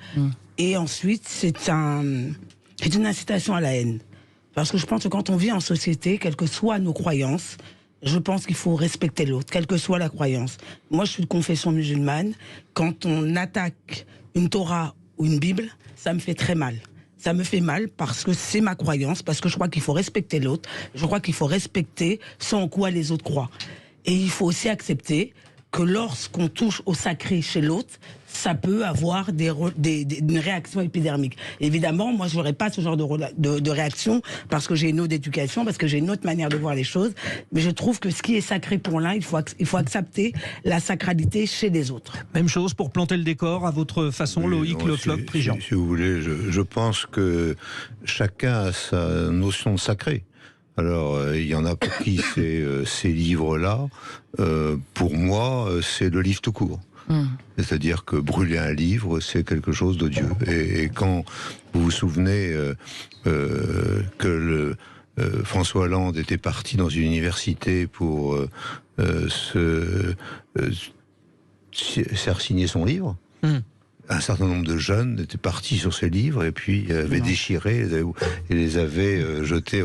et ensuite, c'est une incitation à la haine. Parce que je pense que quand on vit en société, quelles que soient nos croyances, je pense qu'il faut respecter l'autre, quelle que soit la croyance. Moi, je suis de confession musulmane. Quand on attaque une Torah ou une Bible, ça me fait très mal. Ça me fait mal parce que c'est ma croyance, parce que je crois qu'il faut respecter l'autre. Je crois qu'il faut respecter ce en quoi les autres croient. Et il faut aussi accepter que lorsqu'on touche au sacré chez l'autre, ça peut avoir une réaction épidermique. Évidemment, moi, je n'aurais pas ce genre de réaction parce que j'ai une autre éducation, parce que j'ai une autre manière de voir les choses. Mais je trouve que ce qui est sacré pour l'un, il faut accepter la sacralité chez les autres. Même chose pour planter le décor à votre façon, Loïc Le Floch-Prigent. Si vous voulez, je pense que chacun a sa notion de sacré. Alors, il y en a pour qui c'est ces livres-là. Pour moi, c'est le livre tout court. C'est-à-dire que brûler un livre, c'est quelque chose d'odieux. Et quand vous vous souvenez que François Hollande était parti dans une université pour faire signer son livre, un certain nombre de jeunes étaient partis sur ces livres et puis avaient déchiré et les avaient jetés.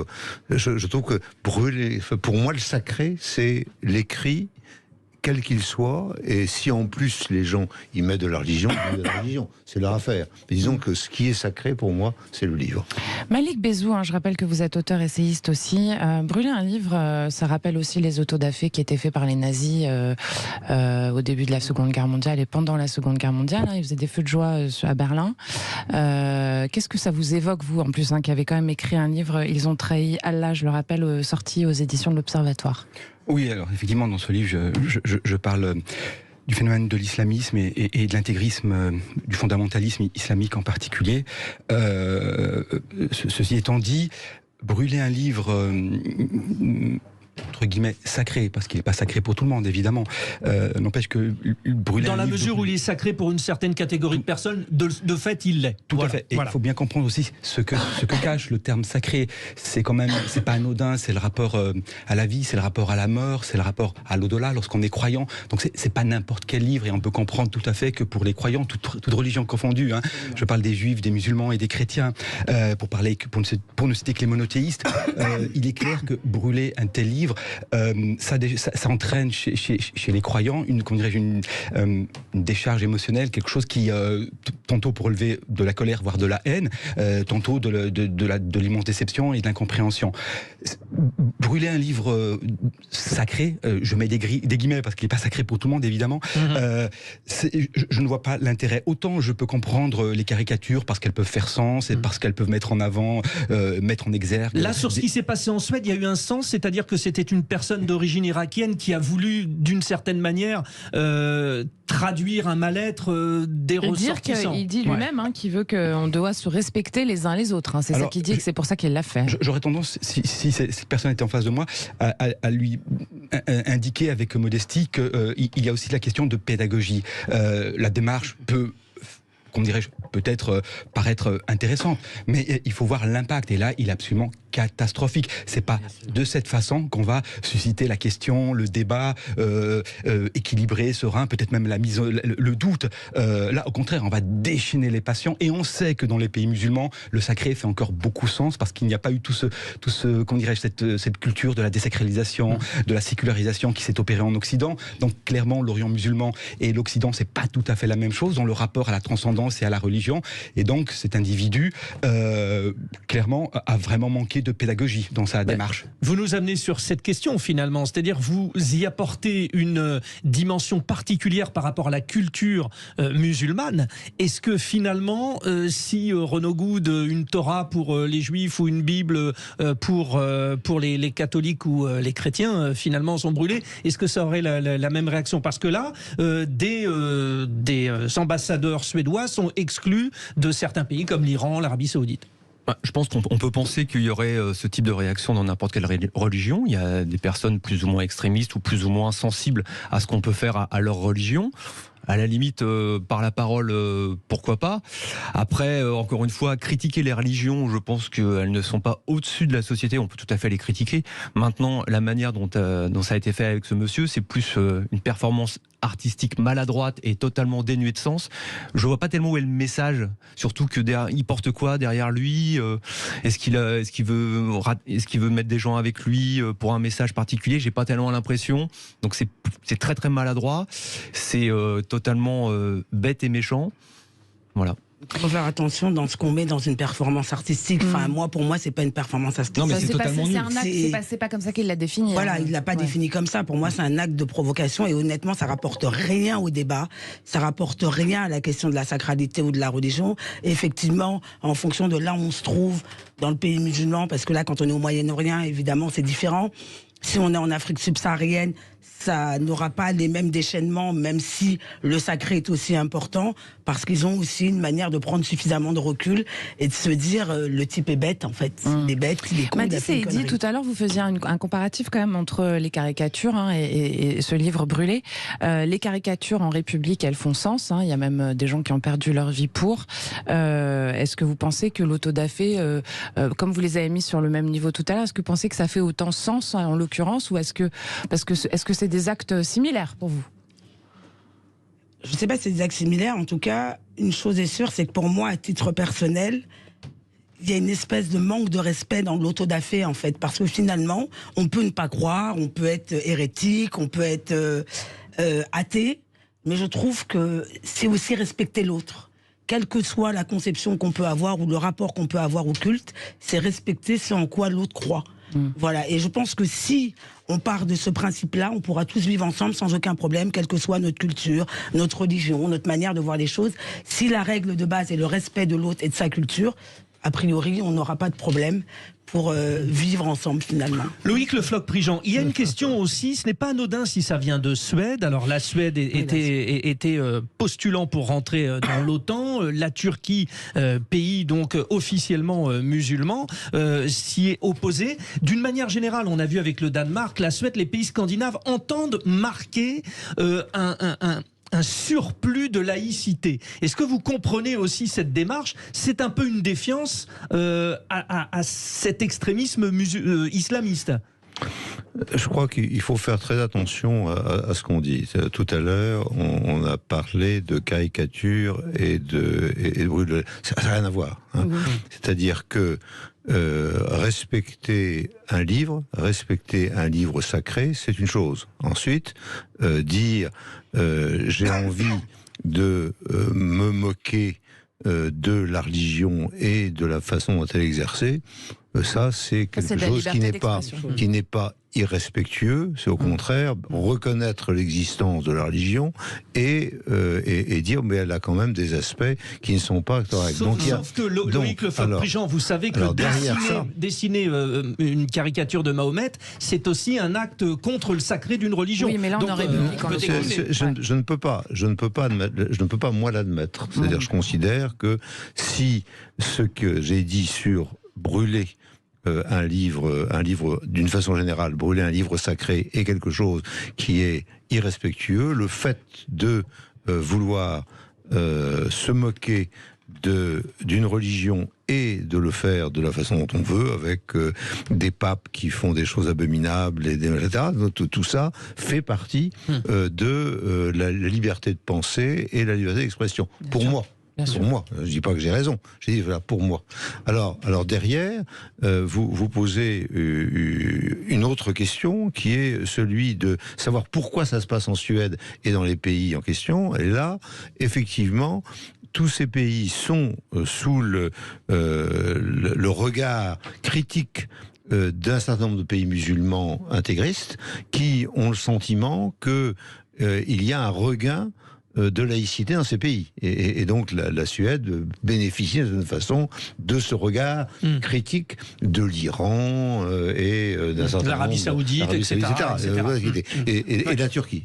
Je trouve que brûler, pour moi, le sacré, c'est l'écrit, quel qu'il soit, et si en plus les gens y mettent de la religion, c'est leur affaire. Mais disons que ce qui est sacré pour moi, c'est le livre. Malik Bézou, je rappelle que vous êtes auteur essayiste aussi. Brûler un livre, ça rappelle aussi les autodafés qui étaient faits par les nazis au début de la Seconde Guerre mondiale et pendant la Seconde Guerre mondiale. Ils faisaient des feux de joie à Berlin. Qu'est-ce que ça vous évoque, vous, en plus, qui avez quand même écrit un livre, Ils ont trahi Allah, je le rappelle, sorti aux éditions de l'Observatoire? Oui, alors effectivement, dans ce livre, je parle du phénomène de l'islamisme et de l'intégrisme, du fondamentalisme islamique en particulier. Ceci étant dit, brûler un livre entre guillemets sacré, parce qu'il n'est pas sacré pour tout le monde, évidemment, n'empêche que brûler dans la mesure où il est sacré pour une certaine catégorie de personnes, de fait il l'est. Tout à fait. Et il faut bien comprendre aussi ce que cache le terme sacré. C'est quand même, c'est pas anodin, c'est le rapport à la vie, c'est le rapport à la mort, c'est le rapport à l'au-delà lorsqu'on est croyant. Donc c'est pas n'importe quel livre, et on peut comprendre tout à fait que pour les croyants, toute religion confondue, je parle des juifs, des musulmans et des chrétiens, pour ne citer que les monothéistes, il est clair que brûler un tel livre, ça entraîne chez les croyants une décharge émotionnelle, quelque chose qui tantôt pour relever de la colère, voire de la haine, tantôt de l'immense déception et de l'incompréhension. Brûler un livre sacré, je mets des guillemets parce qu'il n'est pas sacré pour tout le monde, évidemment, je ne vois pas l'intérêt. Autant je peux comprendre les caricatures parce qu'elles peuvent faire sens et parce qu'elles peuvent mettre en avant, mettre en exergue. Là, sur ce qui s'est passé en Suède, il y a eu un sens, c'est-à-dire que c'était une personne d'origine irakienne qui a voulu, d'une certaine manière, traduire un mal-être des ressortissants. Il dit lui-même qu'il veut qu'on doit se respecter les uns les autres. C'est ça qu'il dit, et que c'est pour ça qu'il l'a fait. J'aurais tendance, si cette personne était en face de moi, à lui indiquer avec modestie qu'il y a aussi la question de pédagogie. La démarche peut, peut-être paraître intéressante, mais il faut voir l'impact, et là il est absolument catastrophique. C'est pas de cette façon qu'on va susciter la question, le débat équilibré, serein, peut-être même le doute. Là, au contraire, on va déchaîner les passions, et on sait que dans les pays musulmans, le sacré fait encore beaucoup sens parce qu'il n'y a pas eu cette culture de la désacralisation, de la sécularisation qui s'est opérée en Occident. Donc clairement, l'Orient musulman et l'Occident, c'est pas tout à fait la même chose dans le rapport à la transcendance et à la religion. Et donc, cet individu, clairement, a vraiment manqué de pédagogie dans sa démarche. Vous nous amenez sur cette question finalement, c'est-à-dire vous y apportez une dimension particulière par rapport à la culture musulmane. Est-ce que finalement, si Renaud Good, une Torah pour les Juifs ou une Bible pour les catholiques ou les chrétiens finalement sont brûlés, est-ce que ça aurait la même réaction? Parce que là, des ambassadeurs suédois sont exclus de certains pays comme l'Iran, l'Arabie Saoudite. Je pense qu'on peut penser qu'il y aurait ce type de réaction dans n'importe quelle religion. Il y a des personnes plus ou moins extrémistes ou plus ou moins sensibles à ce qu'on peut faire à leur religion. À la limite, par la parole, pourquoi pas. Après, encore une fois, critiquer les religions, je pense qu'elles ne sont pas au-dessus de la société. On peut tout à fait les critiquer. Maintenant, la manière dont ça a été fait avec ce monsieur, c'est plus une performance artistique maladroite et totalement dénuée de sens. Je vois pas tellement où est le message. Surtout que il porte quoi derrière lui? Est-ce qu'il veut mettre des gens avec lui pour un message particulier? J'ai pas tellement l'impression. Donc c'est très très maladroit. C'est totalement bête et méchant. Voilà. Il faut faire attention dans ce qu'on met dans une performance artistique. Enfin, pour moi, c'est pas une performance artistique. Non, mais c'est totalement nul. C'est pas comme ça qu'il l'a défini. Voilà, il l'a pas défini comme ça. Pour moi, c'est un acte de provocation et honnêtement, ça rapporte rien au débat. Ça rapporte rien à la question de la sacralité ou de la religion. Et effectivement, en fonction de là où on se trouve dans le pays musulman, parce que là, quand on est au Moyen-Orient, évidemment, c'est différent. Si on est en Afrique subsaharienne, ça n'aura pas les mêmes déchaînements, même si le sacré est aussi important, parce qu'ils ont aussi une manière de prendre suffisamment de recul et de se dire le type est bête en fait. Il est bête, il est con. Mathis et Eddy, tout à l'heure, vous faisiez un comparatif quand même entre les caricatures et ce livre brûlé. Les caricatures en République, elles font sens. Il y a même des gens qui ont perdu leur vie pour. Est-ce que vous pensez que l'autodafé, comme vous les avez mis sur le même niveau tout à l'heure, est-ce que vous pensez que ça fait autant sens en l'occurrence, ou est-ce que c'est des actes similaires pour vous? Je ne sais pas si c'est des actes similaires. En tout cas, une chose est sûre, c'est que pour moi, à titre personnel, il y a une espèce de manque de respect dans l'autodafé, en fait. Parce que finalement, on peut ne pas croire, on peut être hérétique, on peut être athée, mais je trouve que c'est aussi respecter l'autre. Quelle que soit la conception qu'on peut avoir ou le rapport qu'on peut avoir au culte, c'est respecter ce en quoi l'autre croit. Voilà, et je pense que si on part de ce principe-là, on pourra tous vivre ensemble sans aucun problème, quelle que soit notre culture, notre religion, notre manière de voir les choses. Si la règle de base est le respect de l'autre et de sa culture, a priori, on n'aura pas de problème pour vivre ensemble finalement. Loïc Le Floch-Prigent, il y a une question aussi, ce n'est pas anodin si ça vient de Suède. Alors la Suède était postulant pour rentrer dans l'OTAN, la Turquie, pays donc officiellement musulman, s'y est opposé. D'une manière générale, on a vu avec le Danemark, la Suède, les pays scandinaves entendent marquer un surplus de laïcité. Est-ce que vous comprenez aussi cette démarche? C'est un peu une défiance à cet extrémisme islamiste. Je crois qu'il faut faire très attention à ce qu'on dit. Tout à l'heure, on a parlé de caricature et de brûle. Ça n'a rien à voir. C'est-à-dire que respecter un livre sacré, c'est une chose. Ensuite, dire j'ai envie de me moquer de la religion et de la façon dont elle est exercée, ça c'est quelque chose qui n'est pas irrespectueux, c'est au contraire reconnaître l'existence de la religion et dire mais elle a quand même des aspects qui ne sont pas corrects. Sauf que Loïc Le Floch-Prigent, vous savez que dessiner une caricature de Mahomet, c'est aussi un acte contre le sacré d'une religion. Oui, mais là on aurait je ne peux pas moi l'admettre. C'est-à-dire je considère que si ce que j'ai dit sur brûler un livre d'une façon générale, brûler un livre sacré est quelque chose qui est irrespectueux. Le fait de vouloir se moquer d'une religion et de le faire de la façon dont on veut, avec des papes qui font des choses abominables, etc. Tout ça fait partie de la liberté de penser et la liberté d'expression. Pour moi. Pour moi, je dis pas que j'ai raison. Je dis voilà pour moi. Alors derrière, vous posez une autre question qui est celui de savoir pourquoi ça se passe en Suède et dans les pays en question. Et là, effectivement, tous ces pays sont sous le regard critique d'un certain nombre de pays musulmans intégristes qui ont le sentiment que il y a un regain de laïcité dans ces pays. Et donc la Suède bénéficie d'une façon de ce regard critique de l'Iran et d'un certain nombre... L'Arabie Saoudite, etc. Et la Turquie.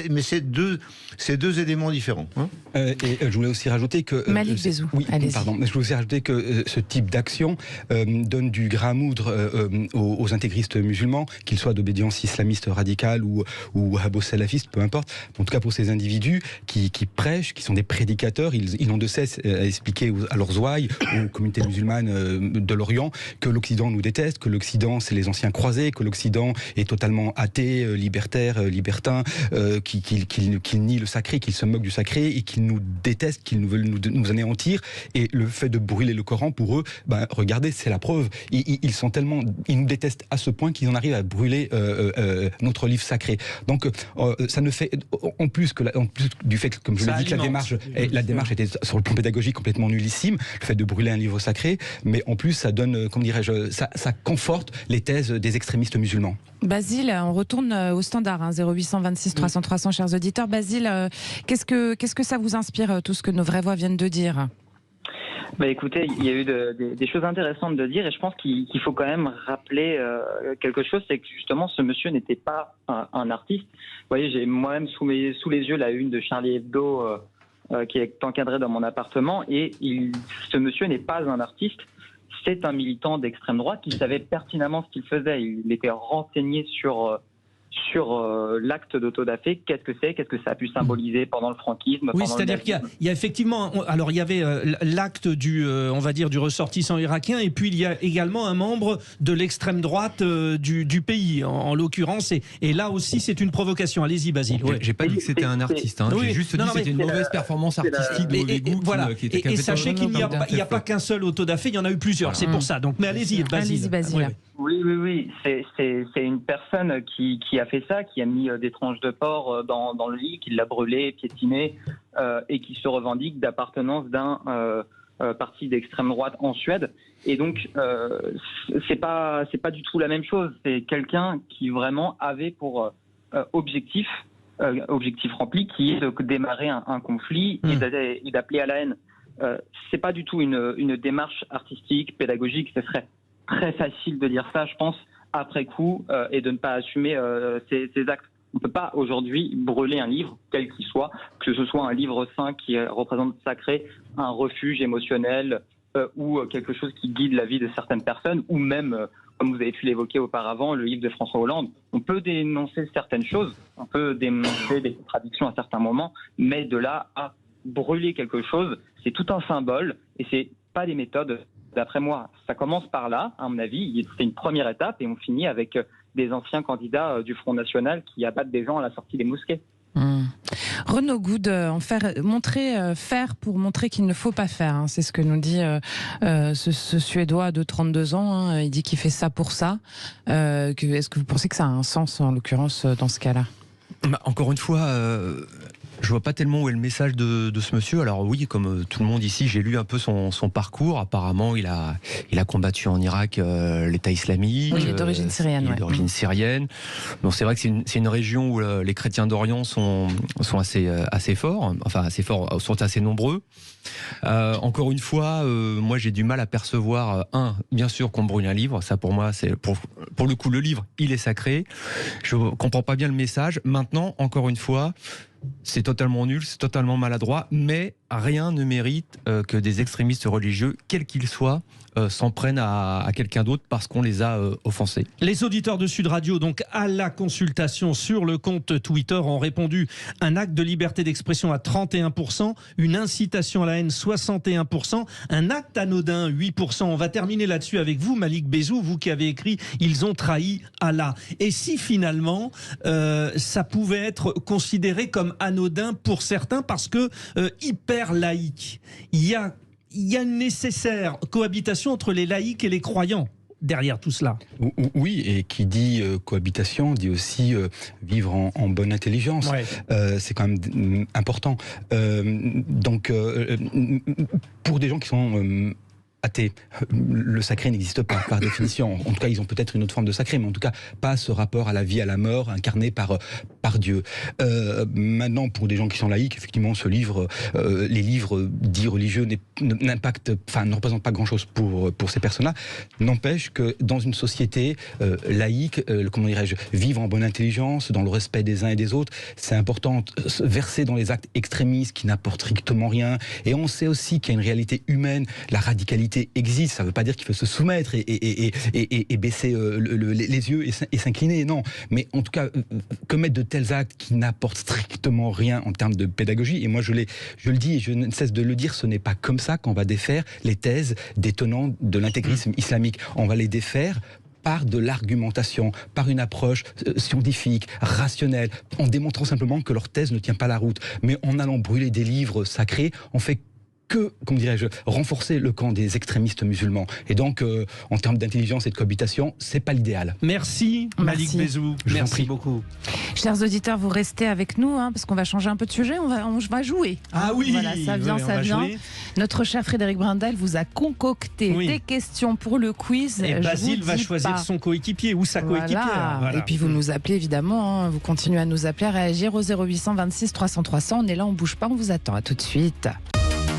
Mais c'est deux éléments différents. Et je voulais aussi rajouter que... Malik Bezou, pardon. Je voulais aussi rajouter que ce type d'action donne du grain à moudre aux intégristes musulmans, qu'ils soient d'obédience islamiste radicale ou wahhabo-salafiste, peu importe. En tout cas, pour ces individus qui prêchent, qui sont des prédicateurs, ils n'ont de cesse à expliquer à leurs ouailles, aux communautés musulmanes de l'Orient, que l'Occident nous déteste, que l'Occident c'est les anciens croisés, que l'Occident est totalement athée, libertaire, libertin, qu'il nie le sacré, qu'il se moque du sacré et qu'il nous déteste, qu'il veut nous anéantir. Et le fait de brûler le Coran, pour eux, regardez, c'est la preuve. Ils nous détestent à ce point qu'ils en arrivent à brûler notre livre sacré. Donc ça ne fait, en plus plus du fait que, comme je l'ai dit, que la démarche était sur le plan pédagogique complètement nullissime, le fait de brûler un livre sacré, mais en plus ça donne, comment dirais-je, ça conforte les thèses des extrémistes musulmans. Basile, on retourne au standard, 0826 300 300, chers auditeurs. Basile, qu'est-ce que ça vous inspire, tout ce que nos vraies voix viennent de dire ? Écoutez, il y a eu des choses intéressantes de dire, et je pense qu'il faut quand même rappeler quelque chose, c'est que justement ce monsieur n'était pas un artiste. Vous voyez, j'ai moi-même sous les yeux la une de Charlie Hebdo qui est encadrée dans mon appartement, et ce monsieur n'est pas un artiste. C'est un militant d'extrême droite qui savait pertinemment ce qu'il faisait. Il était renseigné sur l'acte d'autodafé, qu'est-ce que ça a pu symboliser pendant le franquisme. Oui, c'est-à-dire qu'il y a effectivement, alors il y avait l'acte on va dire du ressortissant irakien, et puis il y a également un membre de l'extrême droite du pays, en l'occurrence, et là aussi c'est une provocation. Allez-y, Basile. Ouais. J'ai pas dit que c'était un artiste, j'ai juste dit que c'était une mauvaise performance artistique de mauvais goût. Voilà. Et sachez qu'il n'y a pas qu'un seul autodafé, il y en a eu plusieurs, c'est pour ça. Donc, mais allez-y, Basile. Oui. C'est une personne qui a fait ça, qui a mis des tranches de porc dans le lit, qui l'a brûlé, piétiné, et qui se revendique d'appartenance d'un parti d'extrême droite en Suède. Et donc, c'est pas du tout la même chose. C'est quelqu'un qui vraiment avait pour objectif rempli, qui est de démarrer un conflit et d'appeler à la haine. C'est pas du tout une démarche artistique, pédagogique. Ce serait très facile de dire ça, je pense, après coup, et de ne pas assumer ces actes. On ne peut pas aujourd'hui brûler un livre, quel qu'il soit, que ce soit un livre saint qui représente sacré, un refuge émotionnel ou quelque chose qui guide la vie de certaines personnes, ou même, comme vous avez pu l'évoquer auparavant, le livre de François Hollande. On peut dénoncer certaines choses, on peut dénoncer des contradictions à certains moments, mais de là à brûler quelque chose, c'est tout un symbole, et c'est pas des méthodes. D'après moi, ça commence par là, à mon avis, c'est une première étape, et on finit avec des anciens candidats du Front National qui abattent des gens à la sortie des mosquées. Renaud Good, faire pour montrer qu'il ne faut pas faire. C'est ce que nous dit ce Suédois de 32 ans. Il dit qu'il fait ça pour ça. Est-ce que vous pensez que ça a un sens, en l'occurrence, dans ce cas-là ? Encore une fois, je vois pas tellement où est le message de ce monsieur. Alors oui, comme tout le monde ici, j'ai lu un peu son parcours. Apparemment, il a combattu en Irak l'État islamique. Oui, il est d'origine syrienne. Il est d'origine syrienne. Bon, c'est vrai que c'est une région où les chrétiens d'Orient sont assez forts, sont assez nombreux. Encore une fois, moi j'ai du mal à percevoir, bien sûr qu'on brûle un livre, ça pour moi c'est pour le coup le livre il est sacré, je comprends pas bien le message. Maintenant, encore une fois, c'est totalement nul, c'est totalement maladroit, mais rien ne mérite que des extrémistes religieux, quels qu'ils soient, s'en prennent à quelqu'un d'autre parce qu'on les a offensés. Les auditeurs de Sud Radio, donc à la consultation sur le compte Twitter, ont répondu un acte de liberté d'expression à 31%, une incitation à la haine 61%, un acte anodin 8%. On va terminer là-dessus avec vous, Malik Bézou, vous qui avez écrit « Ils ont trahi Allah ». Et si finalement ça pouvait être considéré comme anodin pour certains parce que hyper laïque, il y a une nécessaire cohabitation entre les laïcs et les croyants derrière tout cela. Oui, et qui dit cohabitation dit aussi vivre en bonne intelligence. Ouais. C'est quand même important. Donc, pour des gens qui sont athées, le sacré n'existe pas par définition. En tout cas, ils ont peut-être une autre forme de sacré, mais en tout cas pas ce rapport à la vie, à la mort, incarné par Dieu. Maintenant, pour des gens qui sont laïcs, effectivement, ce livre, les livres dits religieux ne représentent pas grand-chose pour ces personnes-là. N'empêche que dans une société laïque, comment dirais-je, vivre en bonne intelligence, dans le respect des uns et des autres, c'est important. Verser dans les actes extrémistes qui n'apportent strictement rien. Et on sait aussi qu'il y a une réalité humaine, la radicalité existe, ça ne veut pas dire qu'il faut se soumettre et baisser les yeux et s'incliner, non. Mais en tout cas, commettre de tels actes qui n'apportent strictement rien en termes de pédagogie, et moi je le dis et je ne cesse de le dire, ce n'est pas comme ça qu'on va défaire les thèses des tenants de l'intégrisme islamique. On va les défaire par de l'argumentation, par une approche scientifique, rationnelle, en démontrant simplement que leur thèse ne tient pas la route. Mais en allant brûler des livres sacrés, on fait que, comment dirais-je, renforcer le camp des extrémistes musulmans. Et donc, en termes d'intelligence et de cohabitation, c'est pas l'idéal. Merci Malik Bézou. Merci beaucoup. Chers auditeurs, vous restez avec nous, parce qu'on va changer un peu de sujet, on va jouer. Ah oui, voilà, ça vient, ça vient. Jouer. Notre cher Frédéric Brindel vous a concocté des questions pour le quiz. Et Basile va choisir son coéquipier ou sa coéquipière. Voilà. Et puis vous nous appelez évidemment, vous continuez à nous appeler, à réagir au 0800 26 300 300. On est là, on bouge pas, on vous attend. À tout de suite.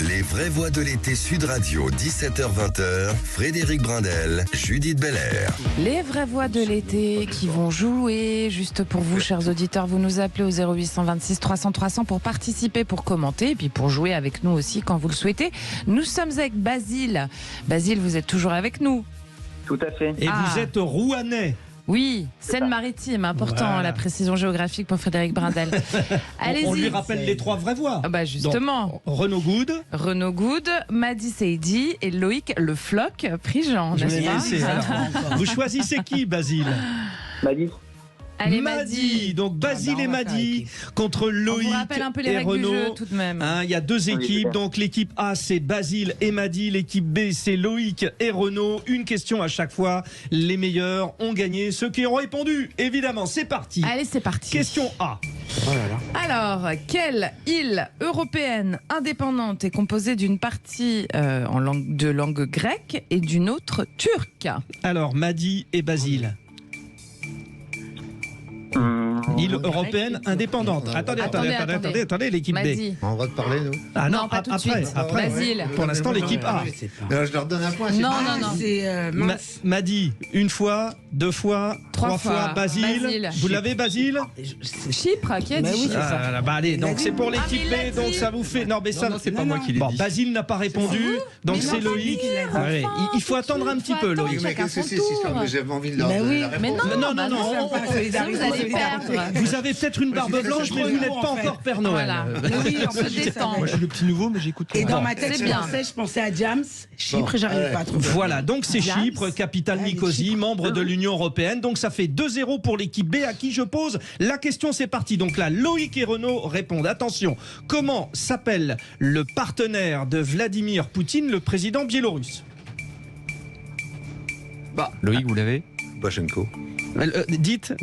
Les vraies voix de l'été Sud Radio, 17h-20h, Frédéric Brindel, Judith Belair. Les vraies voix de l'été qui vont jouer, juste pour vous, chers auditeurs, vous nous appelez au 0800 26 300 300 pour participer, pour commenter, et puis pour jouer avec nous aussi quand vous le souhaitez. Nous sommes avec Basile. Basile, vous êtes toujours avec nous? Tout à fait. Et vous êtes rouennais? Oui, Seine-Maritime, important, voilà. La précision géographique pour Frédéric Brindel. Allez-y. On lui rappelle les trois vraies voix. Bah justement. Donc, Renaud Good, Madi Seydi et Loïc Le Floch Prigent, n'est-ce pas? Vous choisissez qui, Basile? Madi. Allez, Madi. Donc Basile et Madi contre Loïc et Renaud. Tout de même. Il y a deux équipes. Donc l'équipe A c'est Basile et Madi. L'équipe B c'est Loïc et Renaud. Une question à chaque fois. Les meilleurs ont gagné. Ceux qui ont répondu, évidemment. C'est parti. Allez, c'est parti. Question A. Alors, quelle île européenne indépendante est composée d'une partie de langue grecque et d'une autre turque? Alors, Madi et Basile. Île européenne indépendante. Attendez, l'équipe B. On va te parler, nous. Ah non, pas tout de suite. Après. Basile. Pour l'instant, l'équipe A. Je leur donne un point. Non. Madi, une fois, deux fois, trois fois. Basile. Vous l'avez, Basile? Chypre, qui a dit Chypre? Allez, donc c'est pour l'équipe B, donc ça vous fait. Non, mais ça, c'est pas moi qui l'ai dit. Basile n'a pas répondu, donc c'est Loïc. Il faut attendre un petit peu, Loïc. Mais qu'est-ce que c'est cette histoire de j'avais envie de leur donner la réponse? Vous avez peut-être une barbe blanche, mais vous n'êtes pas encore Père Noël. Oui, on se détend. Moi, je suis le petit nouveau, mais j'écoute. Et dans ma tête, je pensais à James, Chypre, j'arrive pas à trouver. Voilà, donc c'est Chypre, capitale Nicosie, membre de l'Union européenne. Donc ça fait 2-0 pour l'équipe B à qui je pose la question. C'est parti. Donc là, Loïc et Renaud répondent. Attention, comment s'appelle le partenaire de Vladimir Poutine, le président biélorusse? Loïc, vous l'avez? Loubachenko. Dites.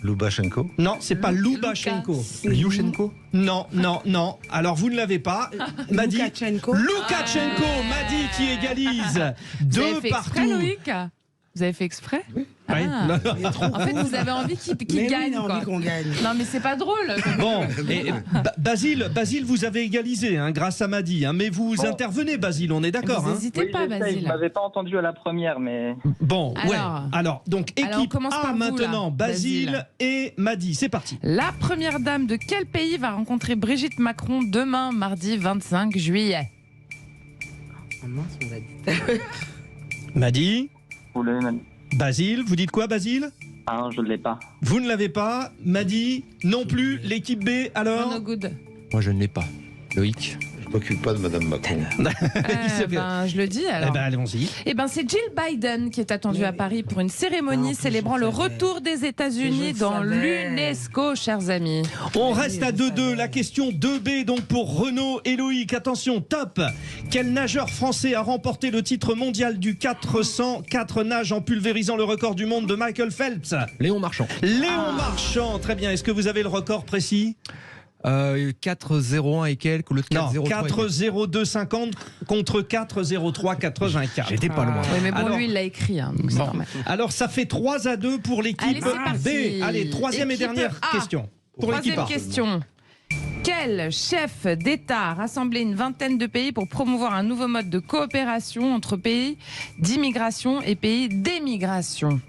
Loubachenko. Non, c'est pas Loubachenko. Lyushenko? Non. Alors vous ne l'avez pas. Madi. Loukachenko. Madi qui égalise. Deux partout. Loïc, vous avez fait exprès? Oui. En fait, vous avez envie qu'il gagne. Envie qu'on gagne. Non, mais c'est pas drôle. Bon, et Basile, vous avez égalisé grâce à Madi. Mais vous intervenez, Basile, on est d'accord. Vous n'hésitez pas, Basile. Je m'avais pas entendu à la première, mais... Bon, alors donc équipe A maintenant, Basile et Madi. C'est parti. La première dame de quel pays va rencontrer Brigitte Macron demain, mardi 25 juillet? Madi. Vous l'avez, Madi. Basile, vous dites quoi, Basile? Ah, je ne l'ai pas. Vous ne l'avez pas. Madi non plus. L'équipe B, alors? No good. Moi, je ne l'ai pas. Loïc? Je m'occupe pas de Madame Macron. Je le dis alors. Allons-y. C'est Jill Biden qui est attendue à Paris pour une cérémonie célébrant le retour des États-Unis dans l'UNESCO, chers amis. On reste à 2-2. La question 2B donc pour Renaud et Loïc. Attention, top. Quel nageur français a remporté le titre mondial du 404 nage en pulvérisant le record du monde de Michael Phelps? Léon Marchand. Léon Marchand, très bien. Est-ce que vous avez le record précis? 4-0-1 et quelques, le 4-0-3. 4-0-2-50 contre 4-0-3-84. J'étais pas loin. Oui, mais bon, lui, il l'a écrit. Alors, ça fait 3-2 pour l'équipe B. Allez, troisième et dernière question. Pour l'équipe A. Troisième question. Quel chef d'État a rassemblé une vingtaine de pays pour promouvoir un nouveau mode de coopération entre pays d'immigration et pays d'émigration?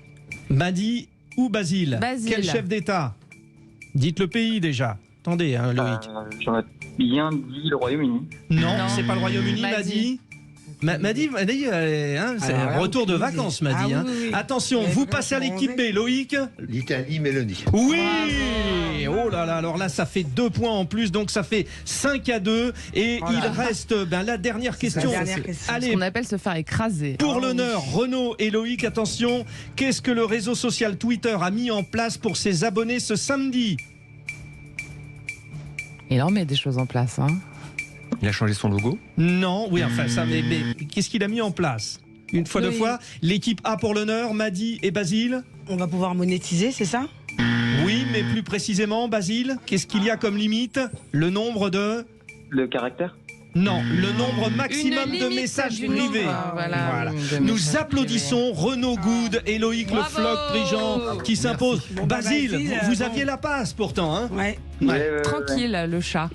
Madi ou Basile? Quel chef d'État? Dites le pays déjà. Attendez, Loïc. J'aurais bien dit le Royaume-Uni. Non, c'est pas le Royaume-Uni, Madi. Madi, c'est un retour de vacances, Madi. Oui. Attention, vous passez à l'équipe B, Loïc. L'Italie, Mélanie. Oui. Oh là là, alors là, ça fait 2 points en plus, donc ça fait 5-2. Et il reste la dernière question. Allez, ce qu'on appelle se faire écraser. Pour l'honneur, Renaud et Loïc, attention. Qu'est-ce que le réseau social Twitter a mis en place pour ses abonnés ce samedi? Il en met des choses en place, Il a changé son logo? Non, oui, enfin ça, mais qu'est-ce qu'il a mis en place? Une fois, deux fois, l'équipe A pour l'honneur, Madi et Basile. On va pouvoir monétiser, c'est ça? Oui, mais plus précisément, Basile, qu'est-ce qu'il y a comme limite? Le nombre de... Le caractère? Non, le nombre maximum de messages privés. Voilà. Nous applaudissons Renaud Good et Loïc Le Floch Prigent qui s'imposent. Basile, vous aviez la passe pourtant, hein? Ouais. Tranquille, le chat.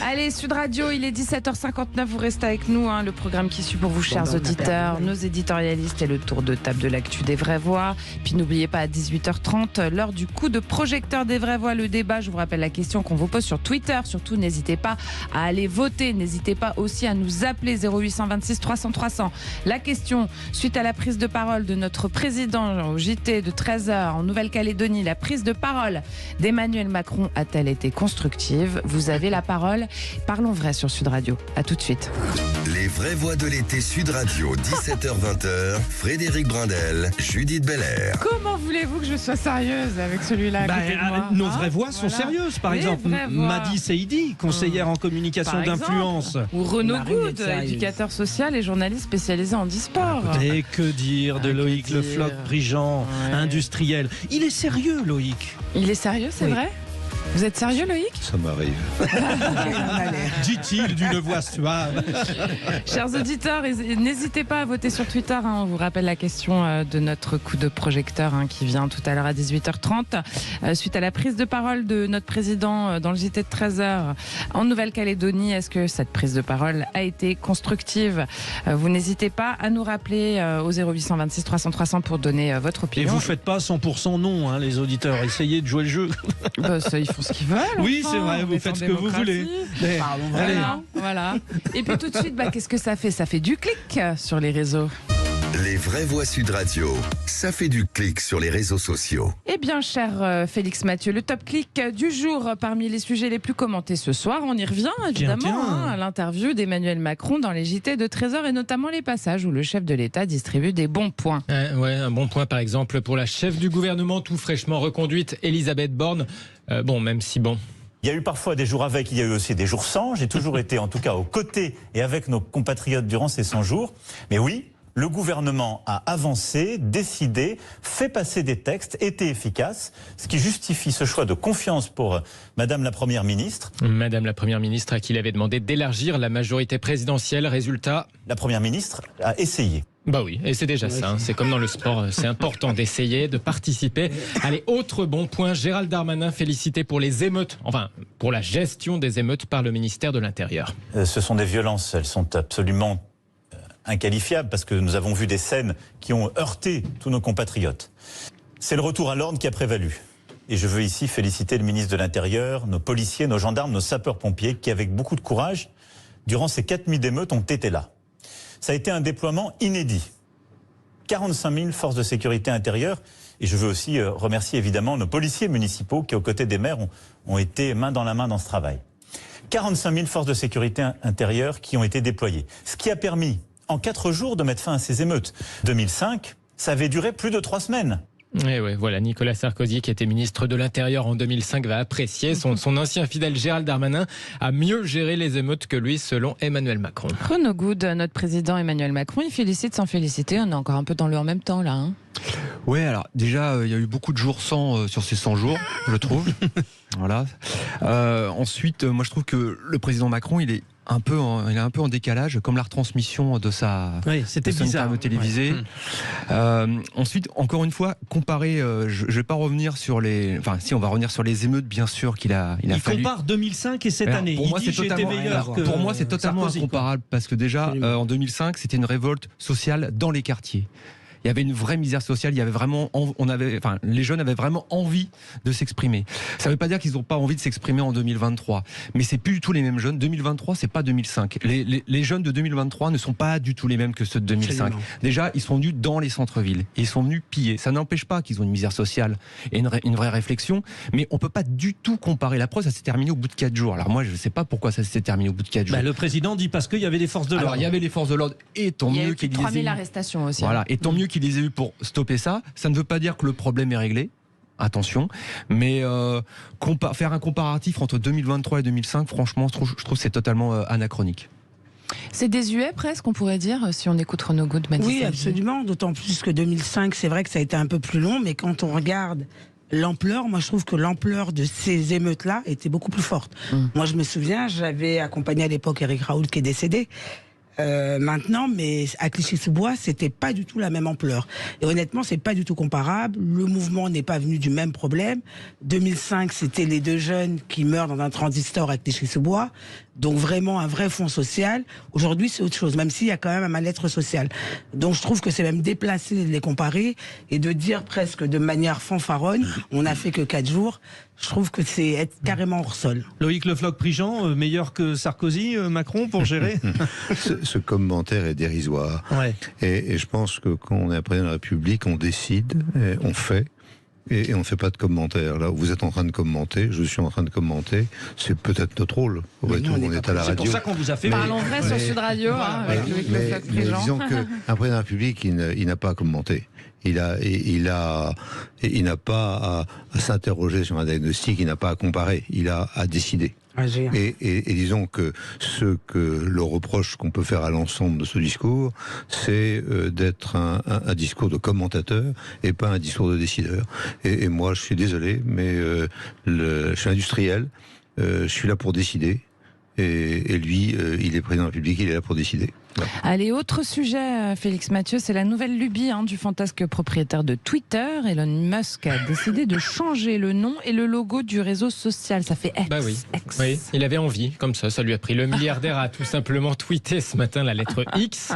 Allez, Sud Radio, il est 17h59, vous restez avec nous, hein, le programme qui suit pour vous, chers auditeurs, nos éditorialistes et le tour de table de l'actu des vraies voix. Puis n'oubliez pas, à 18h30, l'heure du coup de projecteur des vraies voix, le débat. Je vous rappelle la question qu'on vous pose sur Twitter. Surtout, n'hésitez pas à aller voter. N'hésitez pas aussi à nous appeler 0826 300 300. La question, suite à la prise de parole de notre président au JT de 13h en Nouvelle-Calédonie, la prise de parole d'Emmanuel Macron a-t-elle été constructive? Vous avez la parole. Parlons vrai sur Sud Radio. À tout de suite. Les vraies voix de l'été Sud Radio, 17h-20h, Frédéric Brindel, Judith Belair. Comment voulez-vous que je sois sérieuse avec celui-là? Nos vraies voix sont sérieuses, par exemple. Madi Seidi, conseillère en communication d'influence. Ou Renaud Good, éducateur social et journaliste spécialisé en e-sport. Et que dire de Loïc Le Floch Prigent, industriel. Il est sérieux, Loïc. Il est sérieux, c'est vrai? Vous êtes sérieux, Loïc? Ça m'arrive. Dit-il d'une voix suave. Chers auditeurs, n'hésitez pas à voter sur Twitter. On vous rappelle la question de notre coup de projecteur qui vient tout à l'heure à 18h30. Suite à la prise de parole de notre président dans le JT de 13h en Nouvelle-Calédonie, est-ce que cette prise de parole a été constructive? Vous n'hésitez pas à nous rappeler au 0826 300 300 pour donner votre opinion. Et vous ne faites pas 100% non, les auditeurs. Essayez de jouer le jeu. Ça, ils font ce qu'ils veulent. Oui, c'est vrai, vous faites ce que vous voulez. Voilà. Et puis tout de suite, qu'est-ce que ça fait? Ça fait du clic sur les réseaux. Les vraies voix Sud Radio, ça fait du clic sur les réseaux sociaux. Eh bien, cher Félix Mathieu, le top clic du jour parmi les sujets les plus commentés ce soir, on y revient évidemment à l'interview d'Emmanuel Macron dans les JT de 13h et notamment les passages où le chef de l'État distribue des bons points. Un bon point par exemple pour la chef du gouvernement tout fraîchement reconduite, Elisabeth Borne. Même si bon... Il y a eu parfois des jours avec, il y a eu aussi des jours sans. J'ai toujours été en tout cas aux côtés et avec nos compatriotes durant ces 100 jours. Mais oui, le gouvernement a avancé, décidé, fait passer des textes, été efficace, ce qui justifie ce choix de confiance pour Madame la Première ministre. Madame la Première ministre à qui il avait demandé d'élargir la majorité présidentielle. Résultat, la Première ministre a essayé. Bah oui, et c'est déjà ça, c'est comme dans le sport, c'est important d'essayer, de participer. Allez, autre bon point, Gérald Darmanin félicité pour les émeutes, pour la gestion des émeutes par le ministère de l'Intérieur. Ce sont des violences, elles sont absolument inqualifiables parce que nous avons vu des scènes qui ont heurté tous nos compatriotes. C'est le retour à l'ordre qui a prévalu. Et je veux ici féliciter le ministre de l'Intérieur, nos policiers, nos gendarmes, nos sapeurs-pompiers qui, avec beaucoup de courage, durant ces 4 nuits d'émeutes, ont été là. Ça a été un déploiement inédit. 45 000 forces de sécurité intérieure. Et je veux aussi remercier évidemment nos policiers municipaux qui, aux côtés des maires, ont été main dans la main dans ce travail. 45 000 forces de sécurité intérieure qui ont été déployées. Ce qui a permis, en 4 jours, de mettre fin à ces émeutes. 2005, ça avait duré plus de 3 semaines. Et voilà, Nicolas Sarkozy, qui était ministre de l'Intérieur en 2005, va apprécier son ancien fidèle Gérald Darmanin a mieux géré les émeutes que lui, selon Emmanuel Macron. Renaud Good, notre président Emmanuel Macron, il félicite sans féliciter. On est encore un peu dans le en même temps là. Oui, alors déjà, il y a eu beaucoup de jours sans sur ces 100 jours, je trouve. Voilà. Ensuite, moi je trouve que le président Macron, il est un peu en décalage, comme la retransmission de sa interview télévisée. Ensuite, encore une fois, comparer, je vais pas revenir sur les... Enfin, si, on va revenir sur les émeutes, bien sûr, qu'il a fallu... compare 2005 et cette année. Pour moi, c'est totalement incomparable, parce que déjà, en 2005, c'était une révolte sociale dans les quartiers. Il y avait une vraie misère sociale, il y avait vraiment, les jeunes avaient vraiment envie de s'exprimer. Ça ne veut pas dire qu'ils n'ont pas envie de s'exprimer en 2023, mais c'est plus du tout les mêmes jeunes. 2023, c'est pas 2005. Les jeunes de 2023 ne sont pas du tout les mêmes que ceux de 2005. Absolument. Déjà, ils sont venus dans les centres-villes, ils sont venus piller. Ça n'empêche pas qu'ils ont une misère sociale et une vraie réflexion, mais on peut pas du tout comparer. La preuve, ça s'est terminé au bout de 4 jours. Alors moi, je ne sais pas pourquoi ça s'est terminé au bout de 4 jours. Le président dit parce qu'il y avait des forces de l'ordre. Alors il y avait les forces de l'ordre, et tant mieux qu'il y ait 3000 arrestations aussi. Voilà, et tant mieux qu'ils les aient eu pour stopper ça. Ça ne veut pas dire que le problème est réglé. attention. Mais faire un comparatif entre 2023 et 2005, franchement, je trouve que c'est totalement anachronique. C'est désuet presque, on pourrait dire, si on écoute Renaud Good. Oui, absolument, d'autant plus que 2005, c'est vrai que ça a été un peu plus long, mais quand on regarde l'ampleur, moi je trouve que l'ampleur de ces émeutes-là était beaucoup plus forte. Moi je me souviens, j'avais accompagné à l'époque Éric Raoult qui est décédé. Maintenant, mais à Clichy-sous-Bois, c'était pas du tout la même ampleur. Et honnêtement, c'est pas du tout comparable. Le mouvement n'est pas venu du même problème. 2005, c'était les 2 jeunes qui meurent dans un transistor à Clichy-sous-Bois. Donc vraiment un vrai fond social. Aujourd'hui, c'est autre chose, même s'il y a quand même un mal-être social. Donc je trouve que c'est même déplacé de les comparer et de dire presque de manière fanfaronne, on n'a fait que 4 jours. Je trouve que c'est être carrément hors sol. Loïc Le Floch-Prigent, meilleur que Sarkozy, Macron pour gérer ce commentaire est dérisoire. Ouais. Et je pense que quand on est un président de la République, on décide, on fait. Et on ne fait pas de commentaires. Là, vous êtes en train de commenter, je suis en train de commenter. C'est peut-être notre rôle. On est à la radio. C'est pour ça qu'on vous a fait. Parlons vrai sur Sud Radio, avec Loïc Le Floch-Prigent. Disons qu'un président de la République, il n'a pas à commenter. Il n'a pas à s'interroger sur un diagnostic, il n'a pas à comparer, il a à décider. Et disons que le reproche qu'on peut faire à l'ensemble de ce discours, c'est d'être un discours de commentateur et pas un discours de décideur. Et moi, je suis désolé, mais je suis industriel, je suis là pour décider. Et lui, il est président de la République, il est là pour décider. Allez, autre sujet, Félix Mathieu, c'est la nouvelle lubie du fantasque propriétaire de Twitter. Elon Musk a décidé de changer le nom et le logo du réseau social. Ça fait X. Bah oui. X. Oui, il avait envie, comme ça lui a pris. Le milliardaire a tout simplement tweeté ce matin la lettre X.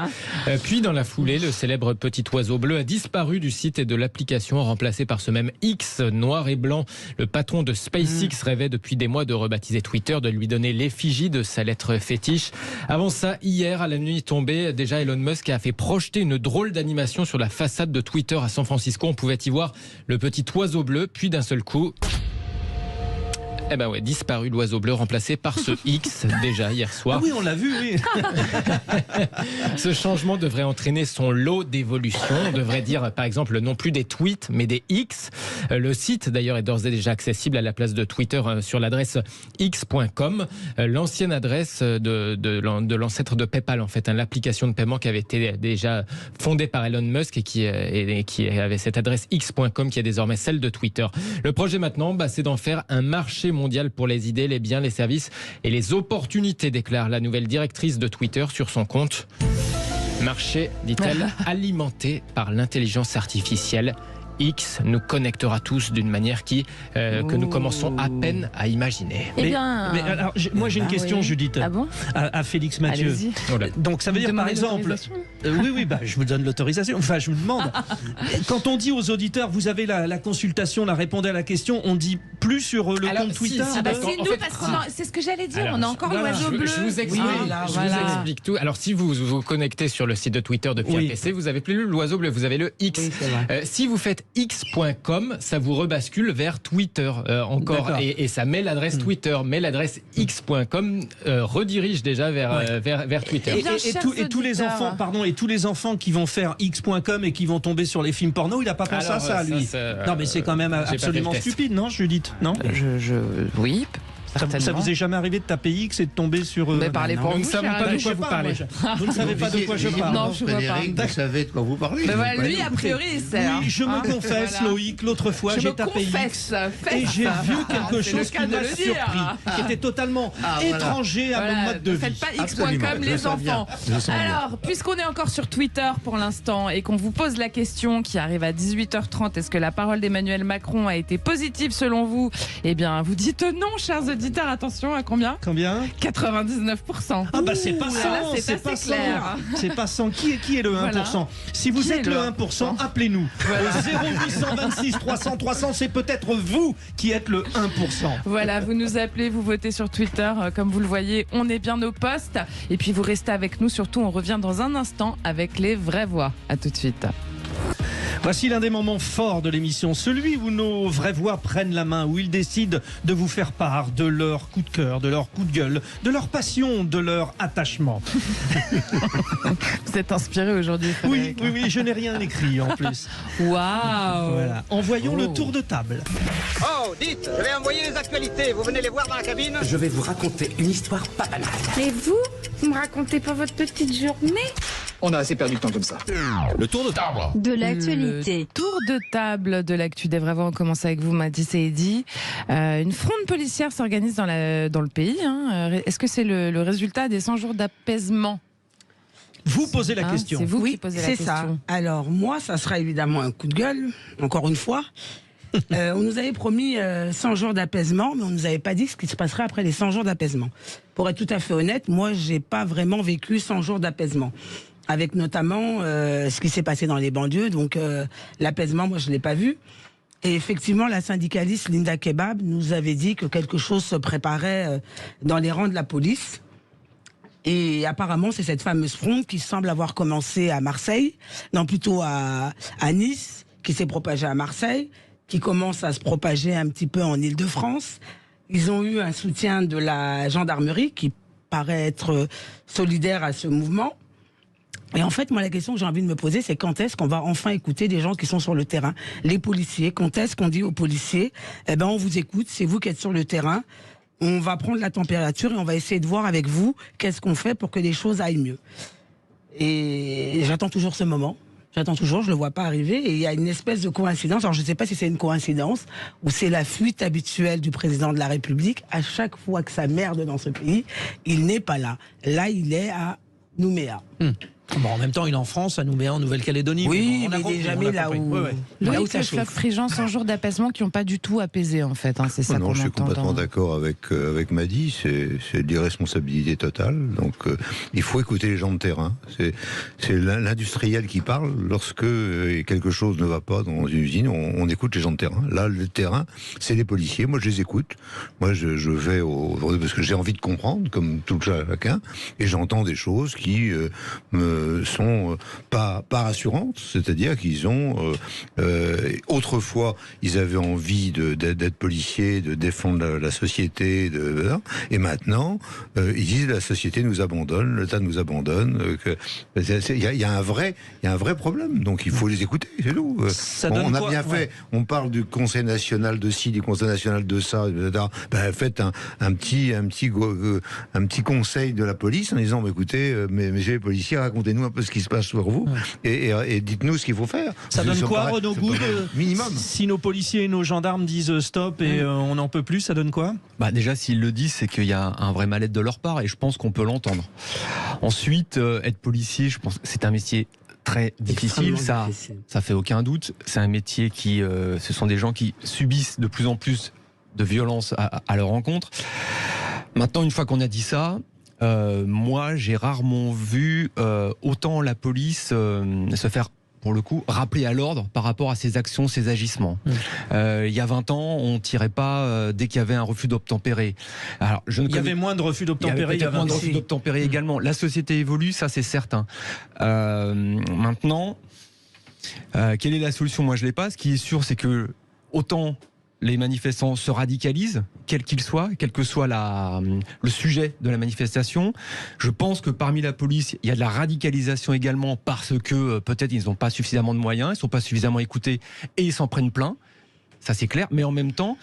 Puis dans la foulée, le célèbre petit oiseau bleu a disparu du site et de l'application, remplacé par ce même X noir et blanc. Le patron de SpaceX rêvait depuis des mois de rebaptiser Twitter, de lui donner l'effigie de sa lettre fétiche. Avant ça, hier à la nuit tombée, déjà Elon Musk a fait projeter une drôle d'animation sur la façade de Twitter à San Francisco. On pouvait y voir le petit oiseau bleu, puis d'un seul coup... Eh ben ouais, disparu l'oiseau bleu, remplacé par ce X déjà hier soir. Ah oui, on l'a vu, oui. Ce changement devrait entraîner son lot d'évolution. On devrait dire, par exemple, non plus des tweets, mais des X. Le site, d'ailleurs, est d'ores et déjà accessible à la place de Twitter sur l'adresse x.com, l'ancienne adresse de l'ancêtre de PayPal, en fait, l'application de paiement qui avait été déjà fondée par Elon Musk et qui avait cette adresse x.com qui est désormais celle de Twitter. Le projet maintenant, c'est d'en faire un marché mondial pour les idées, les biens, les services et les opportunités, déclare la nouvelle directrice de Twitter sur son compte. Marché, dit-elle, alimenté par l'intelligence artificielle. X nous connectera tous d'une manière que nous commençons à peine à imaginer. Mais alors, moi j'ai une question, Judith, à Félix Mathieu. Allez-y. Donc ça veut dire par exemple, oui, je vous donne l'autorisation. Enfin, je vous demande. Quand on dit aux auditeurs, vous avez la consultation, répondez à la question, on dit plus sur le compte Twitter. C'est ce que j'allais dire. On a encore l'oiseau bleu. Je vous explique tout. Alors si vous vous connectez sur le site de Twitter depuis un PC, vous avez plus l'oiseau bleu, vous avez le X. Oui, si vous faites x.com, ça vous rebascule vers Twitter encore et ça met l'adresse Twitter, mais l'adresse x.com redirige déjà vers Twitter. Et tous les enfants qui vont faire x.com et qui vont tomber sur les films porno, il n'a pas pensé à ça, lui. Non, mais c'est quand même absolument stupide, non, Judith? Non. Oui. Ça vous est jamais arrivé de taper X et de tomber sur... Mais parlez pour vous, nous ne savons pas de quoi vous parlez. Vous ne savez pas de quoi je parle. Non, je ne vois pas. Vous savez de quoi vous parlez. Mais voilà, lui, a priori, il sait. Oui, je me confesse, Loïc, l'autre fois, j'ai tapé X et j'ai vu quelque chose qui m'a surpris, qui était totalement étranger à mon mode de vie. Ne faites pas X.com, les enfants. Alors, puisqu'on est encore sur Twitter pour l'instant et qu'on vous pose la question qui arrive à 18h30, est-ce que la parole d'Emmanuel Macron a été positive selon vous? Eh bien, vous dites non, chers auditeurs. Attention, à combien? 99%. Ah bah c'est pas 100, c'est pas 100. C'est pas 100. Qui est le 1%? Voilà. Si vous êtes le 1%, appelez-nous. Au 0826 300 300, c'est peut-être vous qui êtes le 1%. Voilà, vous nous appelez, vous votez sur Twitter. Comme vous le voyez, on est bien au poste. Et puis vous restez avec nous. Surtout, on revient dans un instant avec les vraies voix. À tout de suite. Voici l'un des moments forts de l'émission, celui où nos vraies voix prennent la main, où ils décident de vous faire part de leur coup de cœur, de leur coup de gueule, de leur passion, de leur attachement. Vous êtes inspiré aujourd'hui, Frédéric. Oui, je n'ai rien écrit en plus. Waouh. Voilà. Envoyons le tour de table. Oh, dites, je vais envoyer les actualités. Vous venez les voir dans la cabine? Je vais vous raconter une histoire pas banale. Et vous me racontez pas votre petite journée? On a assez perdu de temps comme ça. Le tour de table. De l'actualité. Le tour de table de l'actu des vrais voix. On commence avec vous, Madi Saïdi. Une fronde policière s'organise dans le pays. Est-ce que c'est le résultat des 100 jours d'apaisement? Vous posez la question. C'est vous qui posez la question. C'est ça. Alors moi, ça sera évidemment un coup de gueule, encore une fois. On nous avait promis 100 jours d'apaisement, mais on nous avait pas dit ce qui se passerait après les 100 jours d'apaisement. Pour être tout à fait honnête, moi, j'ai pas vraiment vécu 100 jours d'apaisement. Avec notamment ce qui s'est passé dans les banlieues. Donc l'apaisement, moi, je l'ai pas vu. Et effectivement, la syndicaliste Linda Kebab nous avait dit que quelque chose se préparait dans les rangs de la police. Et apparemment, c'est cette fameuse fronde qui semble avoir commencé à Marseille, non plutôt à Nice, qui s'est propagée à Marseille, qui commence à se propager un petit peu en Île-de-France. Ils ont eu un soutien de la gendarmerie qui paraît être solidaire à ce mouvement. Et en fait, moi, la question que j'ai envie de me poser, c'est quand est-ce qu'on va enfin écouter des gens qui sont sur le terrain, les policiers. Quand est-ce qu'on dit aux policiers, on vous écoute, c'est vous qui êtes sur le terrain. On va prendre la température et on va essayer de voir avec vous qu'est-ce qu'on fait pour que les choses aillent mieux. Et j'attends toujours ce moment. J'attends toujours, je le vois pas arriver. Et il y a une espèce de coïncidence. Alors je ne sais pas si c'est une coïncidence ou c'est la fuite habituelle du président de la République. À chaque fois que ça merde dans ce pays, il n'est pas là. Là, il est à Nouméa. Bon, en même temps, il est en France, à Nouméa, en Nouvelle-Calédonie. Oui, mais il n'est jamais là où... Là où ça chauffe. Frigent, 100 jours d'apaisement qui n'ont pas du tout apaisé, en fait. C'est ça qu'on entend. Je suis complètement d'accord avec Madi. C'est de l'irresponsabilité totale. Donc, il faut écouter les gens de terrain. C'est l'industriel qui parle. Lorsque quelque chose ne va pas dans une usine, on écoute les gens de terrain. Là, le terrain, c'est les policiers. Moi, je les écoute. Moi, je vais parce que j'ai envie de comprendre, comme tout chacun, et j'entends des choses qui sont pas rassurantes, c'est-à-dire qu'ils ont autrefois ils avaient envie d'être policiers, de défendre la société, et maintenant ils disent la société nous abandonne, l'État nous abandonne. Il y a un vrai problème, donc il faut les écouter, c'est tout. On a bien fait. On parle du Conseil national de ci, du Conseil national de ça, etc. Faites un petit conseil de la police en disant écoutez, messieurs les policiers, racontez-nous un peu ce qui se passe pour vous et dites-nous ce qu'il faut faire. Ça donne quoi, Renaud Good, minimum? Si nos policiers et nos gendarmes disent stop et on n'en peut plus, ça donne quoi? Déjà, s'ils le disent, c'est qu'il y a un vrai mal-être de leur part et je pense qu'on peut l'entendre. Ensuite, être policier, je pense que c'est un métier très difficile, ça fait aucun doute. C'est un métier qui, ce sont des gens qui subissent de plus en plus de violence à leur encontre. Maintenant, une fois qu'on a dit ça, moi, j'ai rarement vu autant la police se faire, pour le coup, rappeler à l'ordre par rapport à ses actions, ses agissements. Il y a 20 ans, on tirait pas dès qu'il y avait un refus d'obtempérer. Alors, il y avait moins de refus d'obtempérer. Il y avait moins de refus d'obtempérer également. La société évolue, ça c'est certain. Maintenant, quelle est la solution? Moi, je l'ai pas. Ce qui est sûr, c'est que autant les manifestants se radicalisent, quel qu'il soit, quel que soit le sujet de la manifestation. Je pense que parmi la police, il y a de la radicalisation également parce que peut-être ils n'ont pas suffisamment de moyens, ils ne sont pas suffisamment écoutés et ils s'en prennent plein. Ça c'est clair. Mais en même temps,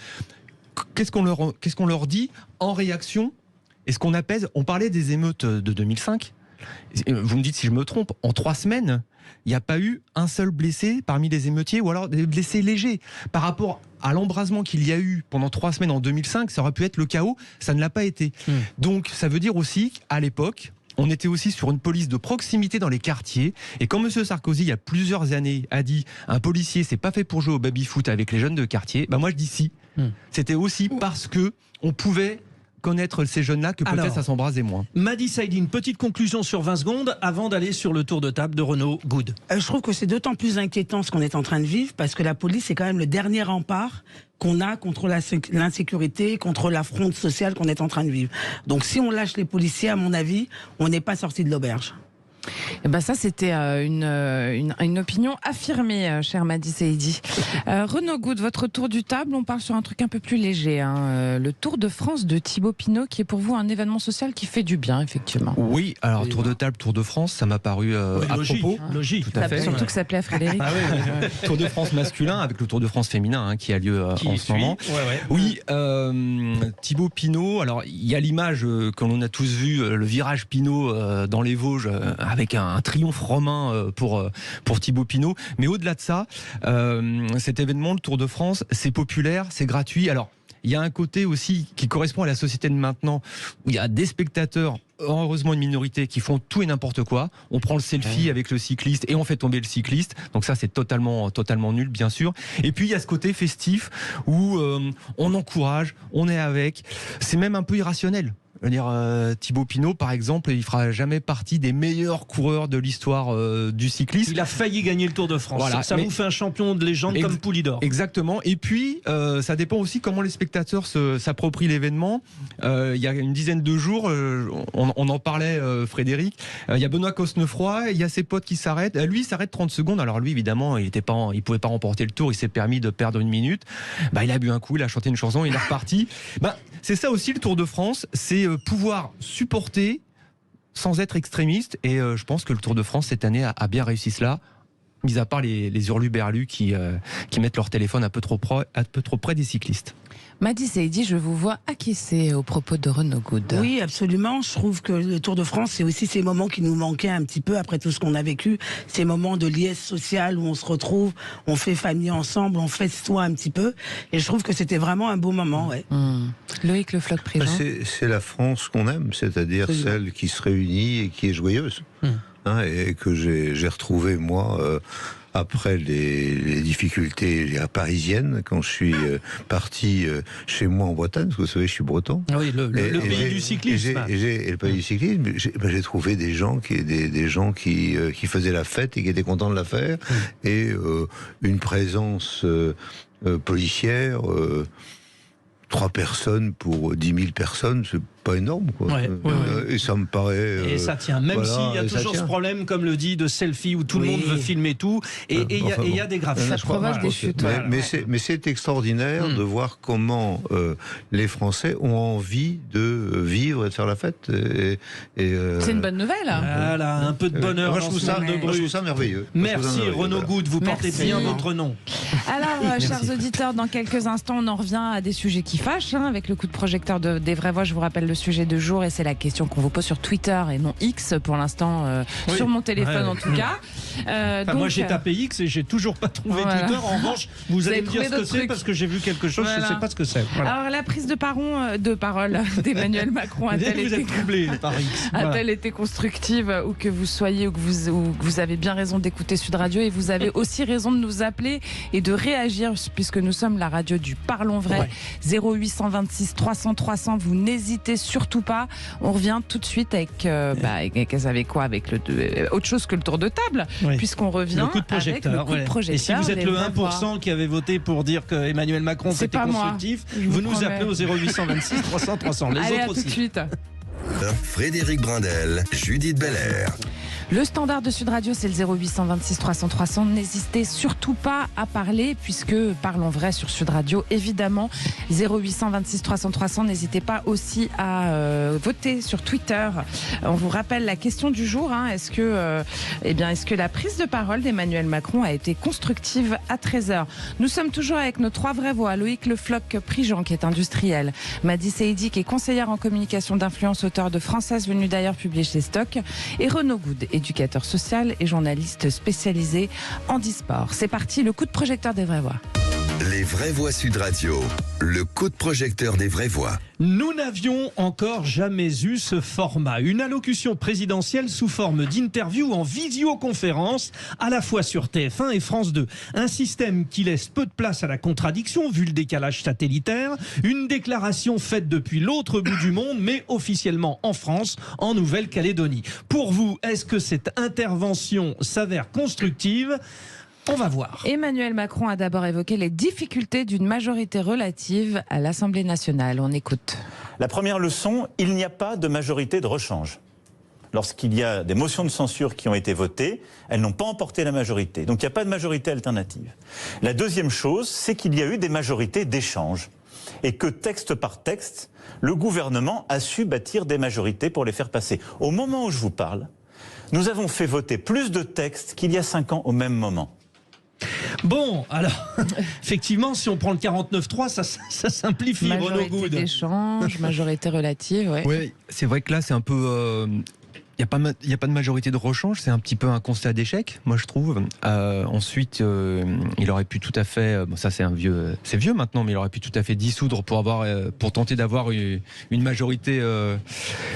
qu'est-ce qu'on leur dit en réaction? Est-ce qu'on apaise? On parlait des émeutes de 2005. Vous me dites si je me trompe, en 3 semaines, il n'y a pas eu un seul blessé parmi les émeutiers ou alors des blessés légers. Par rapport à l'embrasement qu'il y a eu pendant 3 semaines en 2005, ça aurait pu être le chaos, ça ne l'a pas été. Donc ça veut dire aussi qu'à l'époque, on était aussi sur une police de proximité dans les quartiers. Et quand M. Sarkozy, il y a plusieurs années, a dit un policier, c'est pas fait pour jouer au baby-foot avec les jeunes de quartier, moi je dis si. C'était aussi parce que on pouvait connaître ces jeunes-là que peut-être ça s'embrasait moins. Madi Saïdi, une petite conclusion sur 20 secondes avant d'aller sur le tour de table de Renaud Good. Je trouve que c'est d'autant plus inquiétant ce qu'on est en train de vivre parce que la police c'est quand même le dernier rempart qu'on a contre l'insécurité, contre la fronde sociale qu'on est en train de vivre. Donc si on lâche les policiers, à mon avis, on n'est pas sorti de l'auberge. Ça, c'était une opinion affirmée, cher Madi Saïdi. Renaud Good, votre tour du table, on parle sur un truc un peu plus léger. Le Tour de France de Thibaut Pinot, qui est pour vous un événement social qui fait du bien, effectivement. Oui, alors Tour de table, Tour de France, ça m'a paru à propos. Logique. Tout à fait. Surtout que ça plaît à Frédéric. Tour de France masculin avec le Tour de France féminin qui a lieu en ce moment. Oui, Thibaut Pinot, alors il y a l'image que l'on a tous vu, le virage Pinot dans les Vosges, avec un triomphe romain pour Thibaut Pinot. Mais au-delà de ça, cet événement, le Tour de France, c'est populaire, c'est gratuit. Alors, il y a un côté aussi qui correspond à la société de maintenant, où il y a des spectateurs, heureusement une minorité, qui font tout et n'importe quoi. On prend le selfie avec le cycliste et on fait tomber le cycliste. Donc ça, c'est totalement nul, bien sûr. Et puis, il y a ce côté festif où on encourage, on est avec. C'est même un peu irrationnel. Je veux dire, Thibaut Pinot, par exemple, il fera jamais partie des meilleurs coureurs de l'histoire du cyclisme. Il a failli gagner le Tour de France. Voilà, ça vous fait un champion de légende comme Poulidor. Exactement. Et puis, ça dépend aussi comment les spectateurs s'approprient l'événement. Il y a une dizaine de jours, on en parlait, Frédéric. Il y a Benoît Cosnefroy, il y a ses potes qui s'arrêtent. Lui, il s'arrête 30 secondes. Alors lui, évidemment, il pouvait pas remporter le Tour. Il s'est permis de perdre une minute. Il a bu un coup, il a chanté une chanson, il est reparti. C'est ça aussi le Tour de France. C'est pouvoir supporter sans être extrémiste, et je pense que le Tour de France cette année a bien réussi cela, mis à part les hurluberlus qui mettent leur téléphone un peu trop près des cyclistes. Madi Saïdi, je vous vois acquiescer aux propos de Renaud Good. Oui, absolument. Je trouve que le Tour de France, c'est aussi ces moments qui nous manquaient un petit peu après tout ce qu'on a vécu. Ces moments de liesse sociale où on se retrouve, on fait famille ensemble, on festoie un petit peu. Et je trouve que c'était vraiment un beau moment. Loïc Le Floch-Prigent. C'est la France qu'on aime, c'est-à-dire celle qui se réunit et qui est joyeuse. Et que j'ai retrouvé, moi... après les difficultés parisiennes, quand je suis parti chez moi en Bretagne, parce que vous savez, je suis breton. Oui, le pays du cyclisme. Et le pays du cyclisme, j'ai trouvé des gens qui faisaient la fête et qui étaient contents de la faire, et une présence policière. 3 personnes pour 10 000 personnes, c'est pas énorme, quoi. Et ça me paraît... Et ça tient, même s'il y a toujours ce problème, comme le dit, de selfie, où tout le monde veut filmer tout, et il y a des graves. Ça provoque des chutes. Mais c'est extraordinaire de voir comment les Français ont envie de vivre et de faire la fête. C'est une bonne nouvelle. Voilà, un peu de bonheur dans ce monde de je trouve ça merveilleux. Merci Renaud Good, vous portez bien votre nom. Alors, chers auditeurs, dans quelques instants, on en revient à des sujets qui fâchent, avec le coup de projecteur des vraies voix. Je vous rappelle le sujet de jour, et c'est la question qu'on vous pose sur Twitter et non X pour l'instant, sur mon téléphone en tout cas. Donc, moi j'ai tapé X et j'ai toujours pas trouvé Twitter. En revanche, vous allez me dire ce que c'est, parce que j'ai vu quelque chose, je ne sais pas ce que c'est. Alors, la prise de parole d'Emmanuel Macron a-t-elle été constructive, ou que vous soyez, ou que vous avez bien raison d'écouter Sud Radio, et vous avez aussi raison de nous appeler et de réagir, puisque nous sommes la radio du Parlons Vrai. 0826 300 300, vous n'hésitez surtout pas. On revient tout de suite avec autre chose que le tour de table, puisqu'on revient le coup de projecteur, avec le coup de projecteur. Et si vous êtes le 1% qui avait voté pour dire que Emmanuel Macron c'était constructif, vous nous appelez au 0826 300 300. Les autres aussi. Tout de suite. Frédéric Brindel, Judith Belair. Le standard de Sud Radio, c'est le 0826 300 300. N'hésitez surtout pas à parler, puisque Parlons Vrai sur Sud Radio, évidemment. 0826 300 300. N'hésitez pas aussi à voter sur Twitter. On vous rappelle la question du jour. Est-ce que la prise de parole d'Emmanuel Macron a été constructive à 13h? Nous sommes toujours avec nos 3 vraies voix. Loïc Le Floch-Prigent, qui est industriel. Madi Saïdi, qui est conseillère en communication d'influence, auteur de Française venue d'ailleurs, publié chez Stock. Et Renaud Good, éducateur social et journaliste spécialisé en e-sport. C'est parti, le coup de projecteur des vraies voix. Les vraies voix Sud Radio, le coup de projecteur des vraies voix. Nous n'avions encore jamais eu ce format, une allocution présidentielle sous forme d'interview en visioconférence, à la fois sur TF1 et France 2. Un système qui laisse peu de place à la contradiction, vu le décalage satellitaire. Une déclaration faite depuis l'autre bout du monde, mais officiellement en France, en Nouvelle-Calédonie. Pour vous, est-ce que cette intervention s'avère constructive ? On va voir. Emmanuel Macron a d'abord évoqué les difficultés d'une majorité relative à l'Assemblée nationale. On écoute. La première leçon, il n'y a pas de majorité de rechange. lorsqu'il y a des motions de censure qui ont été votées, elles n'ont pas emporté la majorité. Donc il n'y a pas de majorité alternative. La deuxième chose, c'est qu'il y a eu des majorités d'échange. Et que texte par texte, le gouvernement a su bâtir des majorités pour les faire passer. Au moment où je vous parle, nous avons fait voter plus de textes qu'il y a 5 ans au même moment. Bon, alors, effectivement, si on prend le 49.3, ça simplifie. Majorité d'échange, majorité relative, ouais. Oui, c'est vrai que là, c'est un peu... Il n'y a pas de majorité de rechange, c'est un petit peu un constat d'échec, moi je trouve. Ensuite, il aurait pu tout à fait, bon, ça c'est vieux maintenant, mais il aurait pu tout à fait dissoudre pour tenter d'avoir une majorité,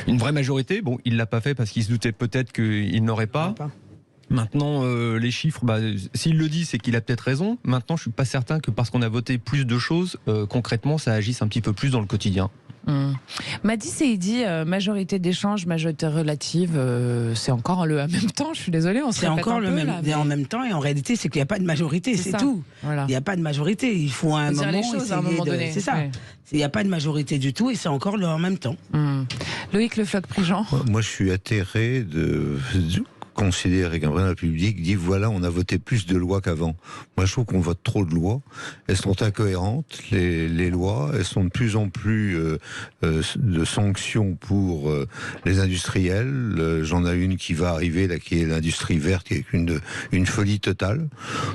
une vraie majorité. Bon, il l'a pas fait parce qu'il se doutait peut-être qu'il n'aurait pas. Maintenant, les chiffres, s'il le dit, c'est qu'il a peut-être raison. Maintenant, je suis pas certain que parce qu'on a voté plus de choses, concrètement, ça agisse un petit peu plus dans le quotidien. Madi Seydi, majorité d'échange, majorité relative, c'est encore le en même temps, je suis désolée, on se c'est répète encore un le peu, même là, mais... en même temps, et en réalité c'est qu'il n'y a pas de majorité, c'est ça. tout. Voilà. Il n'y a pas de majorité, il faut à un moment les choses à un moment donné. c'est ça. Ouais. Il n'y a pas de majorité du tout et c'est encore le en même temps. Loïc Le Floch-Prigent. Moi je suis atterré de considérer qu'un président de la République dit voilà, on a voté plus de lois qu'avant. Moi, je trouve qu'on vote trop de lois. Elles sont incohérentes, les lois. Elles sont de plus en plus de sanctions pour les industriels. J'en ai une qui va arriver, là, qui est l'industrie verte, qui est une folie totale.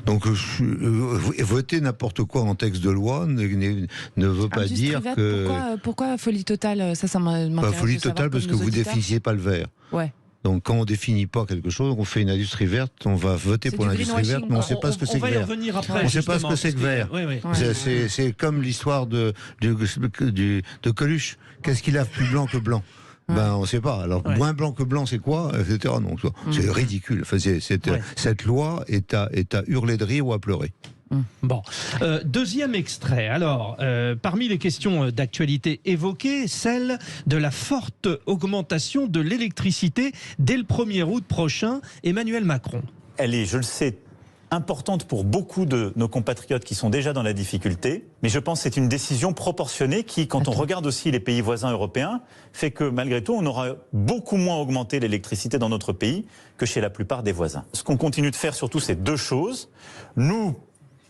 Donc, voter n'importe quoi en texte de loi ne veut pas dire verte, que... Pourquoi folie totale? Ça m'intéresse. Folie totale parce que vous définissez pas le vert. Ouais. Donc quand on définit pas quelque chose, on fait une industrie verte, on va voter pour l'industrie verte, mais on ne sait pas ce que c'est que vert. On ne sait pas ce que c'est que vert. C'est comme l'histoire de Coluche. Qu'est-ce qu'il a plus blanc que blanc? On ne sait pas. Alors, moins blanc que blanc, c'est quoi, etc. Non, c'est ridicule. Enfin, cette loi est à hurler de rire ou à pleurer. Bon, deuxième extrait. Alors, parmi les questions d'actualité évoquées, celle de la forte augmentation de l'électricité dès le 1er août prochain. Emmanuel Macron. Elle est, je le sais, importante pour beaucoup de nos compatriotes qui sont déjà dans la difficulté, mais je pense que c'est une décision proportionnée qui, quand on regarde aussi les pays voisins européens, fait que malgré tout, on aura beaucoup moins augmenté l'électricité dans notre pays que chez la plupart des voisins. Ce qu'on continue de faire surtout, c'est 2 choses. Nous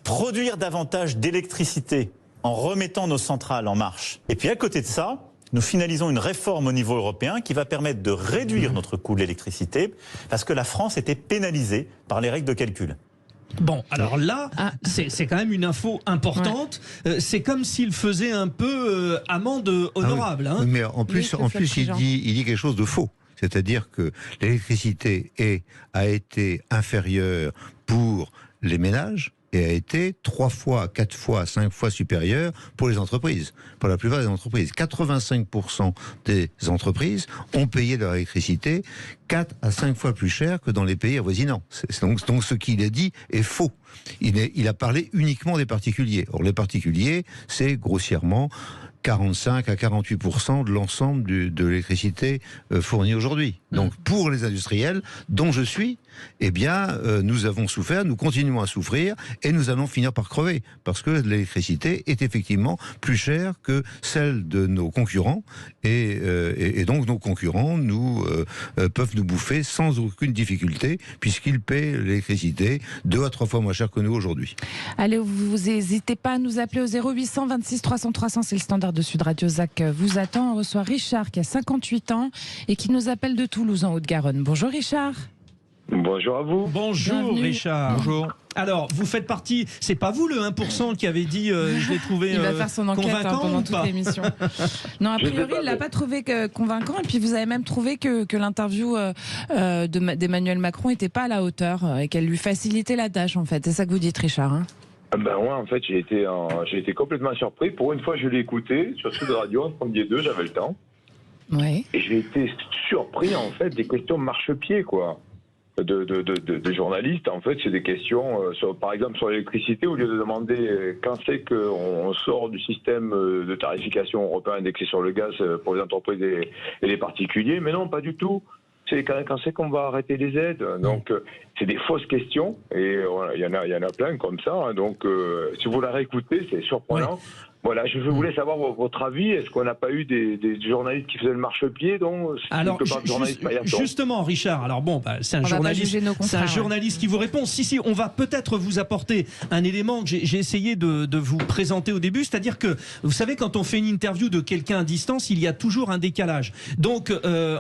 produire davantage d'électricité en remettant nos centrales en marche. Et puis à côté de ça, nous finalisons une réforme au niveau européen qui va permettre de réduire notre coût de l'électricité parce que la France était pénalisée par les règles de calcul. Bon, alors là, c'est quand même une info importante. Ouais. C'est comme s'il faisait un peu amende honorable. Ah oui. Mais en plus il dit quelque chose de faux. C'est-à-dire que l'électricité a été inférieure pour les ménages et a été 3 fois, 4 fois, 5 fois supérieure pour les entreprises. Pour la plupart des entreprises. 85% des entreprises ont payé leur électricité 4 à 5 fois plus cher que dans les pays avoisinants. Donc ce qu'il a dit est faux. Il a parlé uniquement des particuliers. Or les particuliers, c'est grossièrement 45 à 48% de l'ensemble de l'électricité fournie aujourd'hui. Donc pour les industriels, dont je suis, eh bien, nous avons souffert, nous continuons à souffrir, et nous allons finir par crever, parce que l'électricité est effectivement plus chère que celle de nos concurrents, et donc nos concurrents peuvent nous bouffer sans aucune difficulté, puisqu'ils paient l'électricité 2 à 3 fois moins cher que nous aujourd'hui. Allez, vous n'hésitez pas à nous appeler au 0800 26 300 300, c'est le standard de Sud Radio. Zach vous attend. On reçoit Richard qui a 58 ans et qui nous appelle de Toulouse en Haute-Garonne. Bonjour Richard. Bonjour à vous. Bonjour. Bienvenue. Richard. Bonjour. Alors, vous faites partie, c'est pas vous le 1% qui avait dit je l'ai trouvé il va faire son enquête pendant toute l'émission. Non, a priori, il l'a pas trouvé convaincant, et puis vous avez même trouvé que l'interview d'Emmanuel Macron n'était pas à la hauteur et qu'elle lui facilitait la tâche, en fait. C'est ça que vous dites, Richard, hein? Ouais, en fait, j'ai été complètement surpris. Pour une fois, je l'ai écouté sur Sud Radio, en premier 2, j'avais le temps. Ouais. Et j'ai été surpris, en fait, des questions marchepied, quoi. De journalistes, en fait, c'est des questions, par exemple, sur l'électricité, au lieu de demander quand c'est qu'on sort du système de tarification européen indexé sur le gaz pour les entreprises et les particuliers, mais non, pas du tout. C'est quand c'est qu'on va arrêter les aides. Donc, c'est des fausses questions, et il y en a plein comme ça. Donc, si vous la réécoutez, c'est surprenant. Voilà, je voulais savoir votre avis. Est-ce qu'on n'a pas eu des journalistes qui faisaient le marchepied, donc alors, justement, Richard, alors bon, c'est un journaliste qui vous répond. Si, on va peut-être vous apporter un élément que j'ai essayé de vous présenter au début, c'est-à-dire que, vous savez, quand on fait une interview de quelqu'un à distance, il y a toujours un décalage. Donc,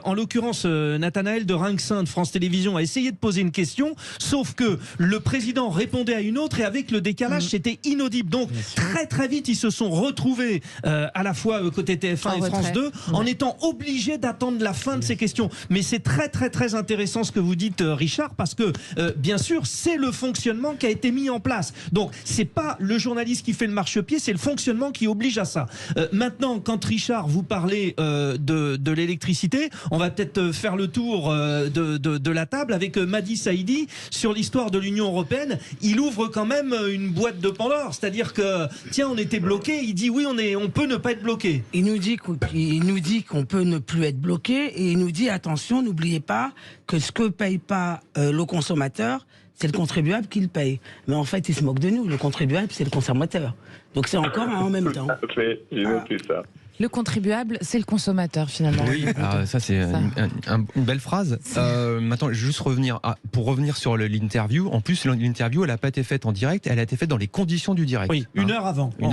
en l'occurrence, Nathanaël de Rinxin de France Télévisions a essayé de poser une question, sauf que le président répondait à une autre et avec le décalage, c'était inaudible. Donc, très vite, ils se sont retrouvés à la fois côté TF1 et France 2 en étant obligés d'attendre la fin de ces questions. Mais c'est très intéressant ce que vous dites, Richard, parce que bien sûr c'est le fonctionnement qui a été mis en place. Donc c'est pas le journaliste qui fait le marchepied, c'est le fonctionnement qui oblige à ça. Maintenant, quand Richard vous parlez de l'électricité, on va peut-être faire le tour de la table avec Madi Saïdi sur l'histoire de l'Union européenne. Il ouvre quand même une boîte de Pandore, c'est-à-dire que tiens, on était bloqué. Il dit oui, on peut ne pas être bloqué. Il nous dit qu'on peut ne plus être bloqué et il nous dit attention, n'oubliez pas que ce que paye pas le consommateur, c'est le contribuable qui le paye. Mais en fait, il se moque de nous. Le contribuable, c'est le consommateur. Donc c'est encore en même temps. J'ai noté ça. Le contribuable, c'est le consommateur, finalement. Oui, ça c'est une belle phrase. Maintenant, juste pour revenir sur l'interview. En plus, l'interview, elle n'a pas été faite en direct, elle a été faite dans les conditions du direct. Oui, une heure avant. Oui,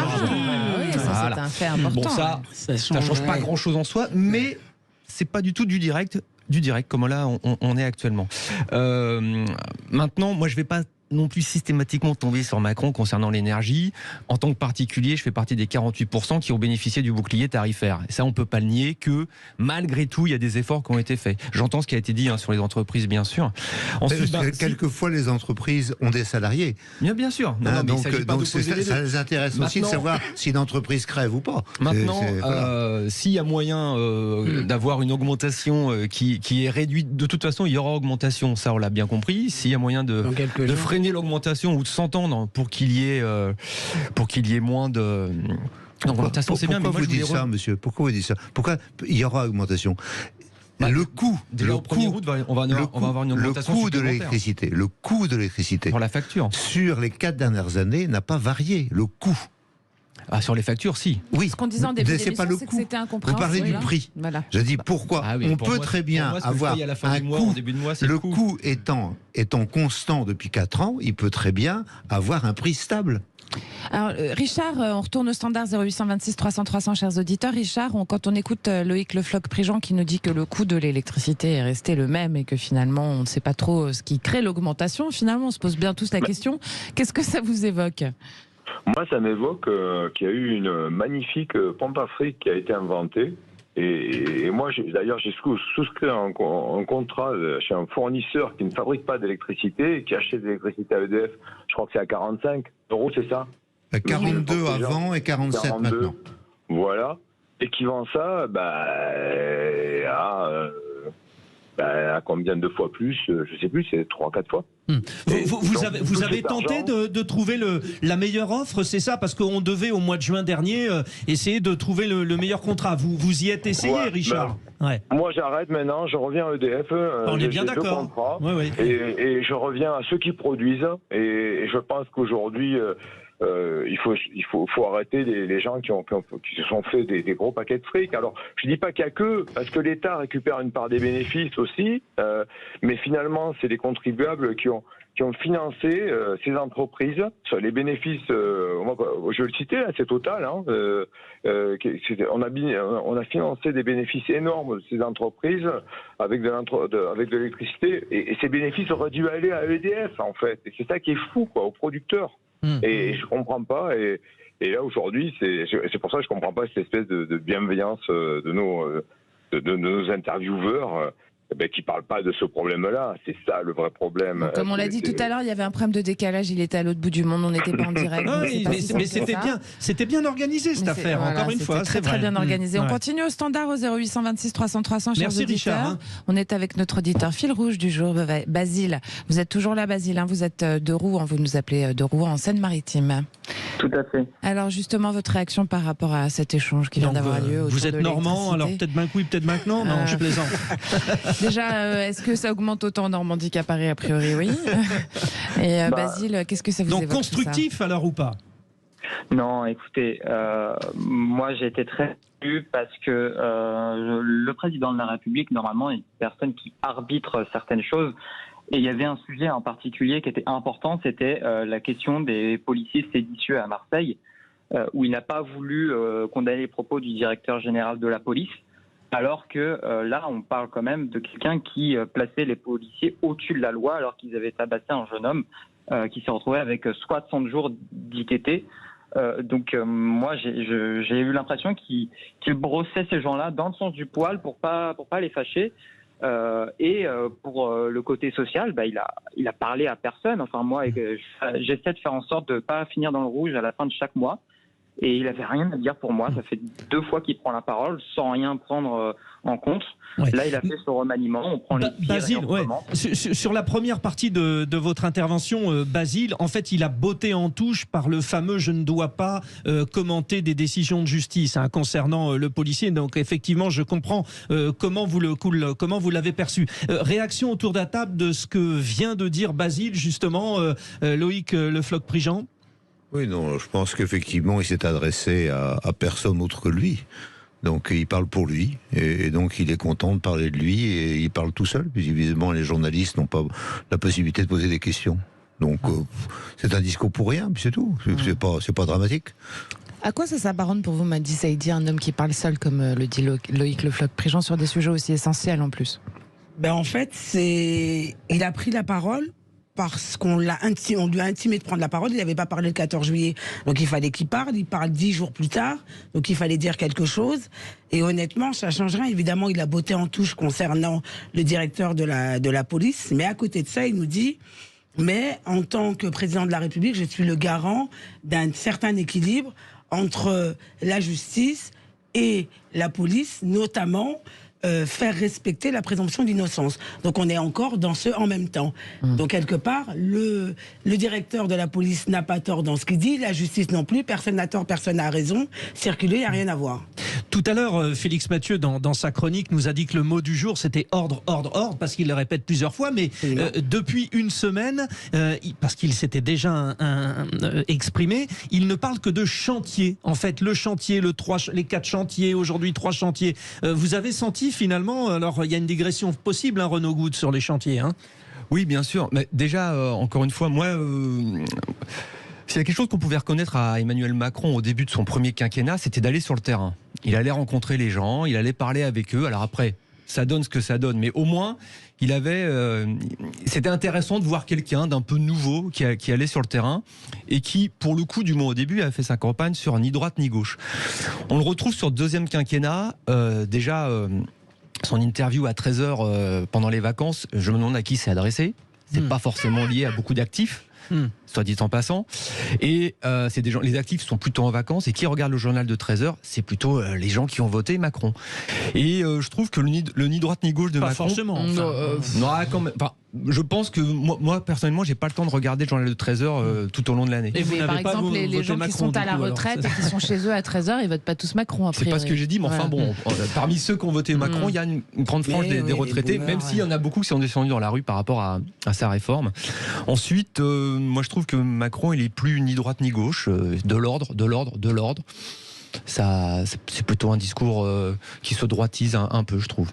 ça c'est un fait important. Bon, ça change pas grand-chose en soi, mais c'est pas du tout du direct comme là on est actuellement. Maintenant, moi je vais pas non plus systématiquement tomber sur Macron concernant l'énergie. En tant que particulier, je fais partie des 48% qui ont bénéficié du bouclier tarifaire. Et ça, on peut pas le nier que malgré tout, il y a des efforts qui ont été faits. J'entends ce qui a été dit sur les entreprises, bien sûr. Ensuite, quelquefois, les entreprises ont des salariés. Bien sûr. Donc ça les intéresse aussi de savoir si une entreprise crève ou pas. Maintenant, s'il y a moyen d'avoir une augmentation qui est réduite, de toute façon, il y aura augmentation. Ça, on l'a bien compris. S'il y a moyen de freiner l'augmentation ou de s'entendre pour qu'il y ait moins de augmentation, c'est bien. Pourquoi vous dites ça, monsieur? Pourquoi vous dites ça? Pourquoi il y aura augmentation? Le coût de l'électricité, le coût de l'électricité pour la facture sur les 4 dernières années n'a pas varié. Le coût. Sur les factures, si. Oui. Ce qu'on disait en début d'émission, c'est que c'était incompréhensible. Vous parlez du prix. Voilà. Je dis pourquoi. On peut très bien avoir un coût. Le coût étant constant depuis 4 ans, il peut très bien avoir un prix stable. Alors, Richard, on retourne au standard 0826 300 300, chers auditeurs. Richard, quand on écoute Loïc Le Floch-Prigent qui nous dit que le coût de l'électricité est resté le même et que finalement on ne sait pas trop ce qui crée l'augmentation, finalement on se pose bien tous la question. Qu'est-ce que ça vous évoque ? Moi, ça m'évoque qu'il y a eu une magnifique pompe à fric qui a été inventée. Et moi, d'ailleurs, j'ai souscrit un contrat chez un fournisseur qui ne fabrique pas d'électricité et qui achète de l'électricité à EDF. Je crois que c'est à 45 €, c'est ça ? 42 avant et 47 maintenant. Voilà. Et qui vend ça à combien de fois plus? Je sais plus, c'est 3-4 fois. Vous avez tenté de trouver la meilleure offre, c'est ça? Parce qu'on devait au mois de juin dernier essayer de trouver le meilleur contrat. Vous y êtes essayé, Richard? Moi j'arrête maintenant, je reviens à EDF. On est bien d'accord. Et je reviens à ceux qui produisent. Et je pense qu'aujourd'hui... il faut arrêter les gens qui se sont fait des gros paquets de fric. Alors, je dis pas qu'il y a que, parce que l'État récupère une part des bénéfices aussi, mais finalement, c'est les contribuables qui ont financé ces entreprises. Les bénéfices, je vais le citer, là, c'est Total. On a financé des bénéfices énormes de ces entreprises avec de l'électricité, et ces bénéfices auraient dû aller à EDF, en fait. Et c'est ça qui est fou, aux producteurs. Et je comprends pas. Et là aujourd'hui, c'est pour ça que je comprends pas cette espèce de bienveillance de nos intervieweurs. Qui ne parlent pas de ce problème-là. C'est ça le vrai problème. Comme on l'a dit tout à l'heure, il y avait un problème de décalage, il était à l'autre bout du monde, on n'était pas en direct. Mais c'était bien organisé cette affaire, encore une fois. C'était très bien organisé. On continue au standard au 0826 300 300, chers auditeurs. Richard. On est avec notre auditeur fil rouge du jour, Basile. Vous êtes toujours là, Basile, vous êtes de Rouen, vous nous appelez de Rouen en Seine-Maritime. Tout à fait. Alors justement, votre réaction par rapport à cet échange qui vient d'avoir lieu autour vous êtes de normand, alors peut-être ben oui, peut-être maintenant. Non, je plaisante. Déjà, est-ce que ça augmente autant en Normandie qu'à Paris? A priori, oui. Et Basile, qu'est-ce que ça vous évoque? Donc constructif alors ou pas? Non, écoutez, moi j'ai été très déçu parce que le président de la République, normalement, est une personne qui arbitre certaines choses. Et il y avait un sujet en particulier qui était important, c'était la question des policiers séditieux à Marseille, où il n'a pas voulu condamner les propos du directeur général de la police, alors que là, on parle quand même de quelqu'un qui plaçait les policiers au-dessus de la loi, alors qu'ils avaient tabassé un jeune homme qui s'est retrouvé avec 60 jours d'ITT. Donc moi, j'ai eu l'impression qu'il brossait ces gens-là dans le sens du poil pour pas les fâcher. Et pour le côté social, il a parlé à personne. Enfin moi, j'essaie de faire en sorte de pas finir dans le rouge à la fin de chaque mois. Et il avait rien à dire pour moi. Ça fait 2 fois qu'il prend la parole sans rien prendre en compte. Ouais. Là, il a fait son remaniement. On prend les pieds. Basile, sur la première partie de votre intervention, Basile, en fait, il a botté en touche par le fameux « je ne dois pas commenter des décisions de justice concernant le policier ». Donc, effectivement, je comprends comment vous l'avez perçu. Réaction autour de la table de ce que vient de dire Basile, justement, Loïc Le Floch-Prigent. Oui, non, je pense qu'effectivement, il s'est adressé à personne autre que lui. Donc, il parle pour lui, et donc il est content de parler de lui, et il parle tout seul, puisque évidemment, les journalistes n'ont pas la possibilité de poser des questions. Donc, c'est un discours pour rien, puis c'est tout. C'est pas dramatique. À quoi ça s'apparente pour vous, Madi Saïdi, un homme qui parle seul, comme le dit Loïc Le Floch-Prigent, sur des sujets aussi essentiels en plus? En fait, il a pris la parole parce qu'on lui a intimé de prendre la parole. Il n'avait pas parlé le 14 juillet, donc il fallait qu'il parle. Il parle 10 jours plus tard, donc il fallait dire quelque chose. Et honnêtement, ça change rien. Évidemment, il a botté en touche concernant le directeur de la police. Mais à côté de ça, il nous dit... Mais en tant que président de la République, je suis le garant d'un certain équilibre entre la justice et la police, notamment faire respecter la présomption d'innocence. Donc on est encore dans ce en même temps. Donc quelque part, le directeur de la police n'a pas tort dans ce qu'il dit, la justice non plus, personne n'a tort, personne n'a raison. Circuler, il n'y a rien à voir. Tout à l'heure, Félix Mathieu, dans sa chronique, nous a dit que le mot du jour, c'était ordre, ordre, ordre, parce qu'il le répète plusieurs fois, mais depuis une semaine, parce qu'il s'était déjà exprimé, il ne parle que de chantier. En fait, le chantier, les 4 chantiers, aujourd'hui 3 chantiers. Vous avez senti finalement, alors il y a une digression possible, Renaud Goude, sur les chantiers. Oui, bien sûr. Mais déjà, encore une fois, moi... S'il y a quelque chose qu'on pouvait reconnaître à Emmanuel Macron au début de son premier quinquennat, c'était d'aller sur le terrain. Il allait rencontrer les gens, il allait parler avec eux. Alors après, ça donne ce que ça donne, mais au moins, c'était intéressant de voir quelqu'un d'un peu nouveau qui allait sur le terrain et qui, pour le coup, du moins au début, a fait sa campagne sur ni droite ni gauche. On le retrouve sur le deuxième quinquennat, déjà... son interview à 13h pendant les vacances, je me demande à qui c'est adressé. C'est pas forcément lié à beaucoup d'actifs. Soit dit en passant. Et c'est les actifs sont plutôt en vacances, et qui regarde le journal de 13h, c'est plutôt les gens qui ont voté Macron. Et je trouve que le ni droite ni gauche de pas Macron... forcément. Quand même, je pense que moi personnellement, j'ai pas le temps de regarder le journal de 13h tout au long de l'année. Et vous par exemple, les gens qui sont à la retraite et qui sont chez eux à 13h, ils votent pas tous Macron. C'est pas ce que j'ai dit, mais enfin bon, parmi ceux qui ont voté Macron, il y a une grande frange des retraités, même s'il y en a beaucoup qui sont descendus dans la rue par rapport à sa réforme. Ensuite, moi je trouve que Macron, il est plus ni droite ni gauche, de l'ordre. C'est plutôt un discours qui se droitise un peu, je trouve.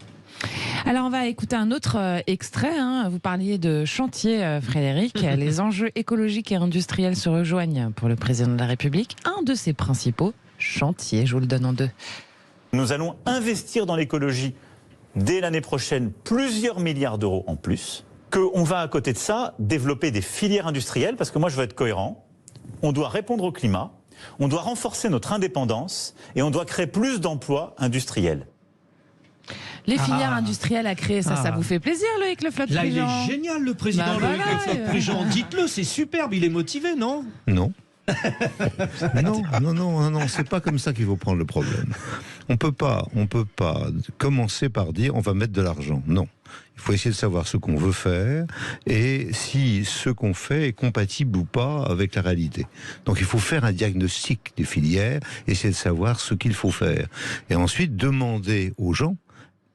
Alors on va écouter un autre extrait. Vous parliez de chantier, Frédéric. Les enjeux écologiques et industriels se rejoignent pour le président de la République. Un de ses principaux chantiers, je vous le donne en 2. Nous allons investir dans l'écologie dès l'année prochaine plusieurs milliards d'euros en plus. Qu'on va à côté de ça développer des filières industrielles, parce que moi je veux être cohérent. On doit répondre au climat, on doit renforcer notre indépendance et on doit créer plus d'emplois industriels. Les filières industrielles à créer, ça vous fait plaisir, Loïc Le Floch-Prigent? Là, il est génial, le président Loïc Le Floch-Prigent. Dites-le, c'est superbe, il est motivé, non? Non. Non, c'est pas comme ça qu'il faut prendre le problème. On peut pas commencer par dire on va mettre de l'argent. Non. Il faut essayer de savoir ce qu'on veut faire et si ce qu'on fait est compatible ou pas avec la réalité. Donc il faut faire un diagnostic des filières, essayer de savoir ce qu'il faut faire. Et ensuite demander aux gens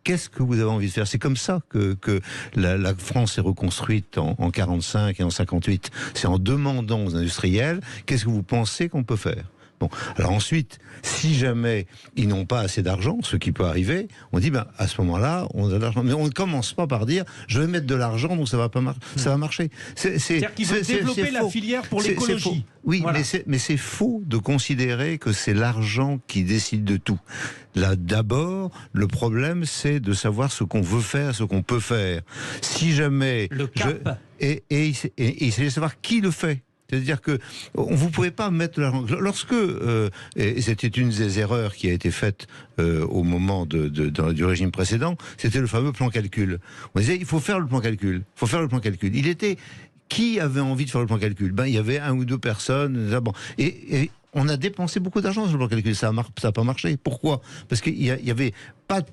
qu'est-ce que vous avez envie de faire? C'est comme ça que la France est reconstruite en 45 et en 58. C'est en demandant aux industriels, qu'est-ce que vous pensez qu'on peut faire? Bon, alors ensuite, si jamais ils n'ont pas assez d'argent, ce qui peut arriver, on dit, à ce moment-là, on a de l'argent. Mais on ne commence pas par dire, je vais mettre de l'argent, donc ça va marcher. C'est-à-dire qu'ils veulent développer la filière pour l'écologie. Oui, voilà. Mais c'est faux de considérer que c'est l'argent qui décide de tout. Là, d'abord, le problème, c'est de savoir ce qu'on veut faire, ce qu'on peut faire. Si jamais... Le cap. Et il s'agit de savoir qui le fait. C'est-à-dire que vous ne pouvez pas mettre l'argent. Lorsque, et c'était une des erreurs qui a été faite au moment du régime précédent, c'était le fameux plan calcul. On disait, il faut faire le plan calcul. Il était... Qui avait envie de faire le plan calcul? Il y avait 1 ou 2 personnes. Et on a dépensé beaucoup d'argent sur le plan calcul. Ça n'a pas marché. Pourquoi? Parce qu'il n'y avait pas de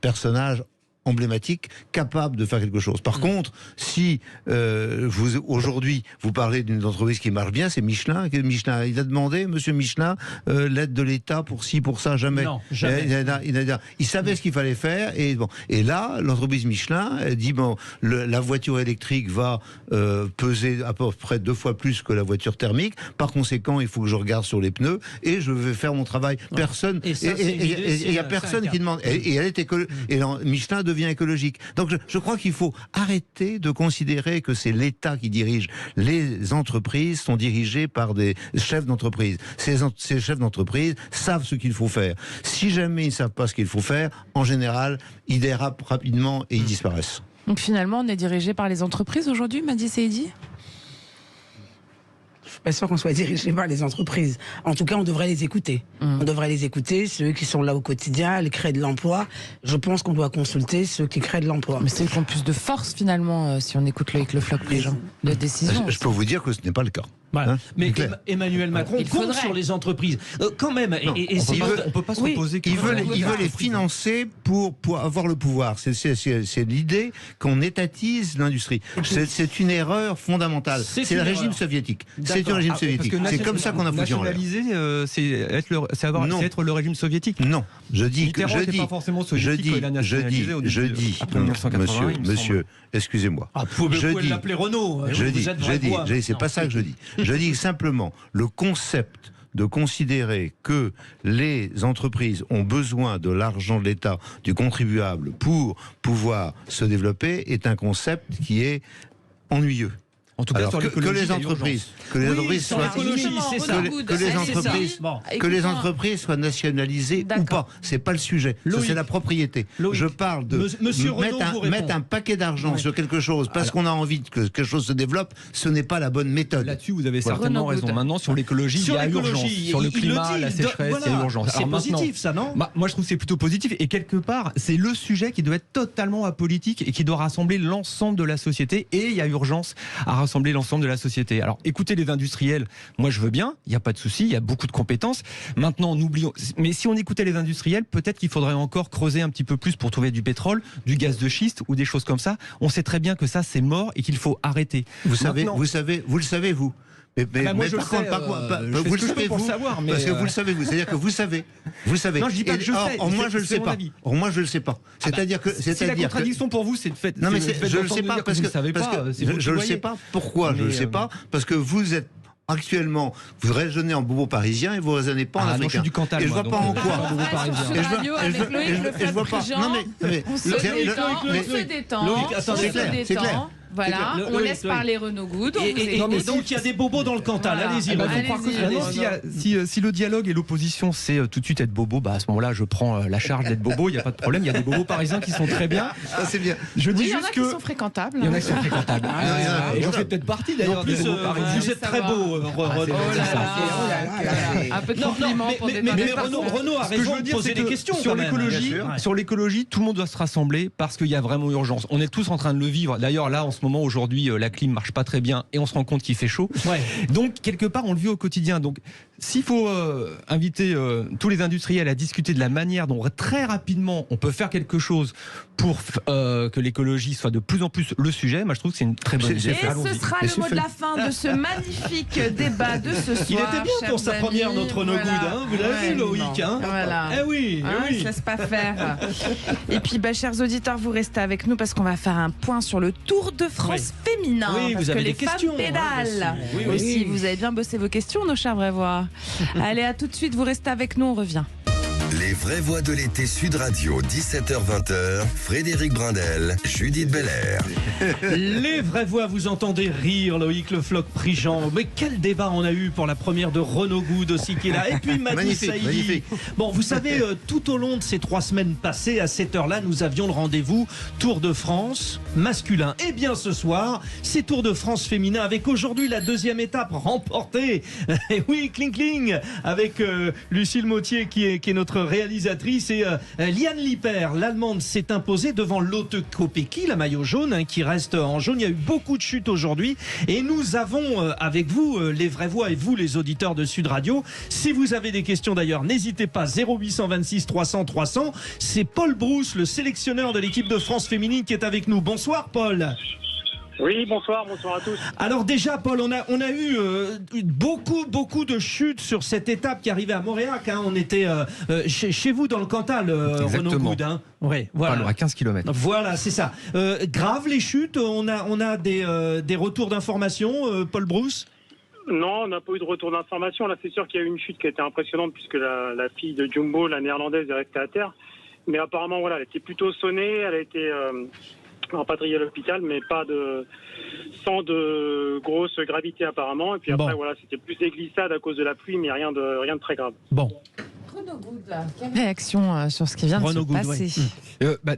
personnage emblématique, capable de faire quelque chose. Par contre, si aujourd'hui vous parlez d'une entreprise qui marche bien, c'est Michelin. Michelin, il a demandé, Monsieur Michelin, l'aide de l'État pour ci, pour ça, jamais. Non, jamais. Il savait ce qu'il fallait faire, et là, l'entreprise Michelin dit la voiture électrique va peser à peu près 2 fois plus que la voiture thermique. Par conséquent, il faut que je regarde sur les pneus et je vais faire mon travail. Personne, et il n'y a personne qui demande. Et elle est et Michelin devient écologique. Donc je crois qu'il faut arrêter de considérer que c'est l'État qui dirige. Les entreprises sont dirigées par des chefs d'entreprise. Ces chefs d'entreprise savent ce qu'il faut faire. Si jamais ils ne savent pas ce qu'il faut faire, en général, ils dérapent rapidement et ils disparaissent. Donc finalement, on est dirigé par les entreprises aujourd'hui, Madi Saïdi ? Je suis pas sûr qu'on soit dirigé par les entreprises. En tout cas, on devrait les écouter. On devrait les écouter, ceux qui sont là au quotidien, ils créent de l'emploi. Je pense qu'on doit consulter ceux qui créent de l'emploi. Mais c'est qu'ils ont plus de force finalement, si on écoute Loïc Le Floch-Prigent, de décision. Je peux vous dire que ce n'est pas le cas. Voilà. Mais Emmanuel Macron compte sur les entreprises. Quand même. On ne peut pas s'opposer. Il veut les financer pour avoir le pouvoir. C'est l'idée qu'on étatise l'industrie. C'est une erreur fondamentale. C'est le régime soviétique. C'est le régime soviétique. C'est comme ça qu'on a foutu en l'air. Nationaliser, c'est être le régime soviétique. Non. Je dis, monsieur, excusez-moi. Vous pouvez l'appeler Renault. C'est pas ça que je dis. Je dis simplement le concept de considérer que les entreprises ont besoin de l'argent de l'État, du contribuable, pour pouvoir se développer est un concept qui est ennuyeux. En tout cas, alors, que les entreprises soient nationalisées ou pas, c'est pas le sujet. C'est la propriété. Je parle de mettre un paquet d'argent sur quelque chose parce qu'on a envie que quelque chose se développe. Ce n'est pas la bonne méthode. Là-dessus, vous avez certainement raison. Maintenant, sur l'écologie, il y a urgence. Sur le climat, la sécheresse, il y a urgence. C'est positif, ça, non? Moi, je trouve que c'est plutôt positif. Et quelque part, c'est le sujet qui doit être totalement apolitique et qui doit rassembler l'ensemble de la société. Et il y a urgence à rassembler l'ensemble de la société. Alors, écoutez les industriels, moi je veux bien, il n'y a pas de souci, il y a beaucoup de compétences. Maintenant, n'oublions, mais si on écoutait les industriels, peut-être qu'il faudrait encore creuser un petit peu plus pour trouver du pétrole, du gaz de schiste ou des choses comme ça. On sait très bien que ça c'est mort et qu'il faut arrêter. Vous le savez, vous. Mais je par contre, vous le savez, vous, savoir, parce que vous le savez, vous, c'est-à-dire que vous savez. Non, je dis pas que je sais. Moi, je le sais pas. Moi, je le sais pas. C'est-à-dire que, si la contradiction pour vous, c'est de fait. Non, mais je le sais pas parce que je le sais pas. Pourquoi je le sais pas? Parce que vous êtes actuellement, vous raisonnez en bobo parisien et vous raisonnez pas en africain. Non, je suis du Cantal. Et je vois pas en quoi. Et je vois pas. Non mais on se détend. C'est clair. Voilà, on laisse parler Renaud Good. Et donc il y a des bobos dans le Cantal. Allez-y. Si le dialogue et l'opposition c'est tout de suite être bobo, à ce moment-là je prends la charge d'être bobo, il n'y a pas de problème. Il y a des bobos parisiens qui sont très bien. C'est bien. Je dis juste que. Il y en a qui sont fréquentables. Il y en a qui sont fréquentables. Et j'en fais peut-être partie d'ailleurs. Vous êtes très beau, Renaud. Un peu de compliment pour des mais Renaud a raison de poser des questions. Sur l'écologie, tout le monde doit se rassembler parce qu'il y a vraiment urgence. On est tous en train de le vivre. D'ailleurs, là, en ce moment, aujourd'hui, la clim marche pas très bien et on se rend compte qu'il fait chaud. Donc, quelque part, on le vit au quotidien. Donc, s'il faut inviter tous les industriels à discuter de la manière dont très rapidement on peut faire quelque chose pour que l'écologie soit de plus en plus le sujet, moi je trouve que c'est une très bonne idée. Et ce sera le mot de la fin de ce magnifique débat de ce soir. Il était bien pour sa première, notre Renaud Good, hein, vous l'avez vu, Loïc, hein. Voilà. Eh oui, Il se laisse pas faire. Et puis, chers auditeurs, vous restez avec nous parce qu'on va faire un point sur le Tour de France féminin. Oui, parce vous avez que des les questions, femmes pédalent. oui, aussi, vous avez bien bossé vos questions, nos chers vrais voix. Allez, à tout de suite, vous restez avec nous, on revient. Les vraies voix de l'été Sud Radio, 17h-20h, Frédéric Brindel, Judith Belair. Les vraies voix, vous entendez rire Loïc Le Floch Prigent. Mais quel débat on a eu pour la première de Renaud Good aussi qui est là. Et puis Madi Saïdi. Magnifique. Bon, vous savez, tout au long de ces 3 semaines passées, à cette heure-là, nous avions le rendez-vous Tour de France masculin. Et bien ce soir, c'est Tour de France féminin avec aujourd'hui la 2e étape remportée. Et oui, cling cling, avec Lucille Mautier qui est notre réalisatrice et Liane Lippert, l'Allemande, s'est imposée devant Lotte Kopecky, la maillot jaune, hein, qui reste en jaune. Il y a eu beaucoup de chutes aujourd'hui et nous avons avec vous les vraies voix et vous les auditeurs de Sud Radio. Si vous avez des questions d'ailleurs, n'hésitez pas, 0826 300 300. C'est Paul Brousse, le sélectionneur de l'équipe de France féminine qui est avec nous. Bonsoir Paul. Oui, bonsoir à tous. Alors déjà, Paul, on a eu beaucoup de chutes sur cette étape qui arrivait à Montréal. Hein. On était chez vous dans le Cantal, Renaud Good. Hein. Ouais, voilà. Alors à 15 km. Voilà, c'est ça. Grave les chutes, on a des retours d'informations, Paul Brousse? Non, on n'a pas eu de retour d'information. Là, c'est sûr qu'il y a eu une chute qui a été impressionnante puisque la fille de Jumbo, la néerlandaise, est restée à terre. Mais apparemment, voilà, elle était plutôt sonnée, elle a été rapatriée à l'hôpital, mais sans de grosse gravité apparemment. Et puis après, voilà, c'était plus des glissades à cause de la pluie, mais rien de très grave. Bon. Renaud Good, quelle réaction sur ce qui vient de se passer?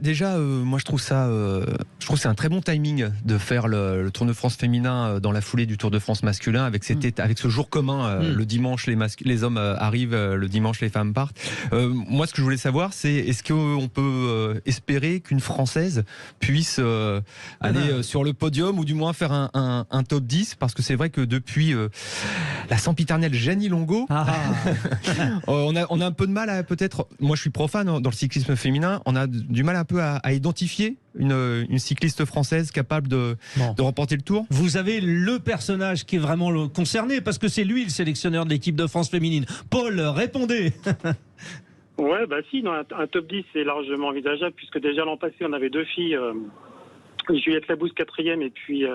Déjà, moi je trouve que c'est un très bon timing de faire le Tour de France féminin dans la foulée du Tour de France masculin avec ce jour commun. Le dimanche, les hommes arrivent, le dimanche, les femmes partent. Moi, ce que je voulais savoir, c'est est-ce qu'on peut espérer qu'une Française puisse aller sur le podium ou du moins faire un top 10, parce que c'est vrai que depuis la sempiternelle Jenny Longo, on a un peu de mal à peut-être, moi je suis profane dans le cyclisme féminin, on a du mal un peu à identifier une cycliste française capable de remporter le Tour. Vous avez le personnage qui est vraiment concerné parce que c'est lui le sélectionneur de l'équipe de France féminine. Paul, répondez. Ouais, si, un top 10 c'est largement envisageable puisque déjà l'an passé on avait 2 filles, Juliette Labousse 4e et puis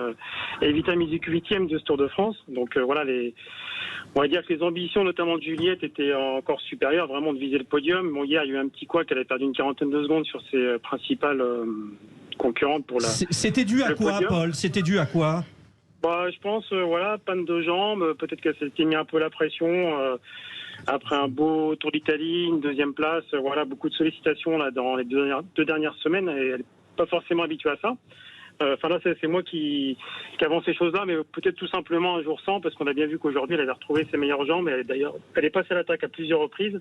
Evita Miziku 8e de ce Tour de France. Donc voilà, on va dire que les ambitions notamment de Juliette étaient encore supérieures, vraiment de viser le podium. Bon, hier il y a eu un petit couac, elle a perdu une 40aine de secondes sur ses principales concurrentes pour la. C'était dû à quoi, Paul? C'était dû à quoi? Je pense, panne de jambes, peut-être qu'elle s'était mis un peu la pression. Après un beau Tour d'Italie, une 2e place, voilà, beaucoup de sollicitations là dans les 2 dernières semaines et elle n'est pas forcément habituée à ça. Là, c'est moi qui avance ces choses-là, mais peut-être tout simplement un jour sans, parce qu'on a bien vu qu'aujourd'hui, elle avait retrouvé ses meilleures jambes. Elle est passée à l'attaque à plusieurs reprises,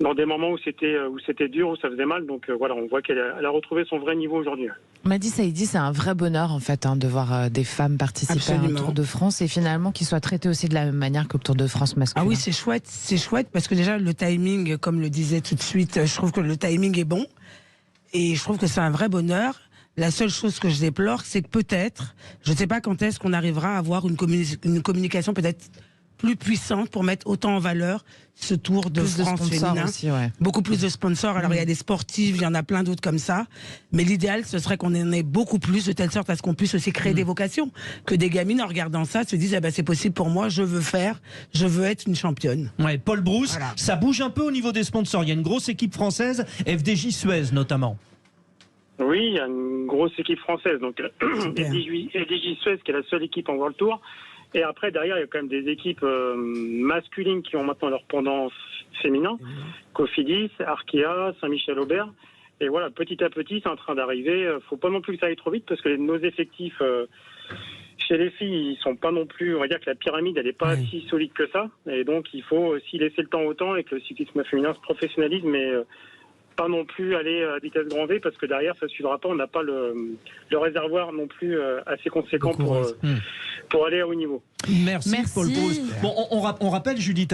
dans des moments où c'était dur, où ça faisait mal. Donc voilà, on voit qu'elle a retrouvé son vrai niveau aujourd'hui. Madi Saïdi, c'est un vrai bonheur en fait de voir des femmes participer à un Tour de France et finalement qu'ils soient traités aussi de la même manière que le Tour de France masculin. Ah oui, c'est chouette parce que déjà le timing, comme le disait tout de suite, je trouve que le timing est bon et je trouve que c'est un vrai bonheur. La seule chose que je déplore, c'est que peut-être, je ne sais pas quand est-ce qu'on arrivera à avoir une communication peut-être plus puissante pour mettre autant en valeur ce Tour de France féminin. Aussi, ouais. Beaucoup plus de sponsors. Alors il y a des sportifs, il y en a plein d'autres comme ça. Mais l'idéal, ce serait qu'on en ait beaucoup plus, de telle sorte à ce qu'on puisse aussi créer des vocations. Que des gamines, en regardant ça, se disent c'est possible pour moi, je veux être une championne. Ouais, Paul Brousse, ça bouge un peu au niveau des sponsors. Il y a une grosse équipe française, FDJ Suez notamment. Oui, il y a une grosse équipe française, donc FDJ Suez qui est la seule équipe en World Tour. Et après, derrière, il y a quand même des équipes masculines qui ont maintenant leur pendant féminin. Cofidis, Arkea, Saint-Michel-Aubert. Et voilà, petit à petit, c'est en train d'arriver. Faut pas non plus que ça aille trop vite parce que nos effectifs chez les filles, ils sont pas non plus, on va dire que la pyramide, elle est pas si solide que ça. Et donc, il faut aussi laisser le temps au temps et que le cyclisme féminin se professionnalise, mais pas non plus aller à vitesse grand V parce que derrière ça suivra pas, on n'a pas le réservoir non plus assez conséquent pour aller à haut niveau. Merci. Paul Proust. Bon, on rappelle, Judith,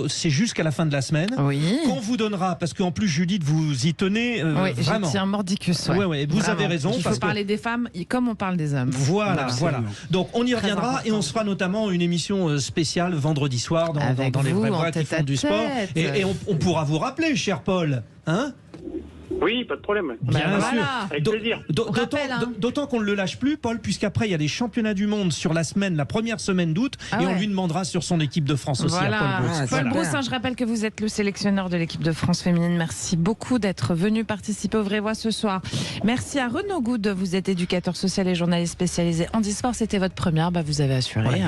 c'est jusqu'à la fin de la semaine. Oui. Qu'on vous donnera, parce qu'en plus, Judith, vous y tenez oui, vraiment. Je tiens mordicus. Ouais, vous avez raison. Il faut parler des femmes comme on parle des hommes. Voilà. Donc, on y reviendra et on se fera notamment une émission spéciale vendredi soir dans les vrais voix qui font du sport. Et on pourra vous rappeler, cher Paul. Hein ? Oui, pas de problème. Bien sûr. Voilà. Avec plaisir. D'autant qu'on ne le lâche plus, Paul, puisqu'après, il y a les championnats du monde sur la première semaine d'août, et on lui demandera sur son équipe de France aussi, à Paul Proust. Paul Proust, je rappelle que vous êtes le sélectionneur de l'équipe de France féminine. Merci beaucoup d'être venu participer aux Vraies Voix ce soir. Merci à Renaud Good, vous êtes éducateur social et journaliste spécialisé en e-sport. C'était votre première, vous avez assuré. Ouais,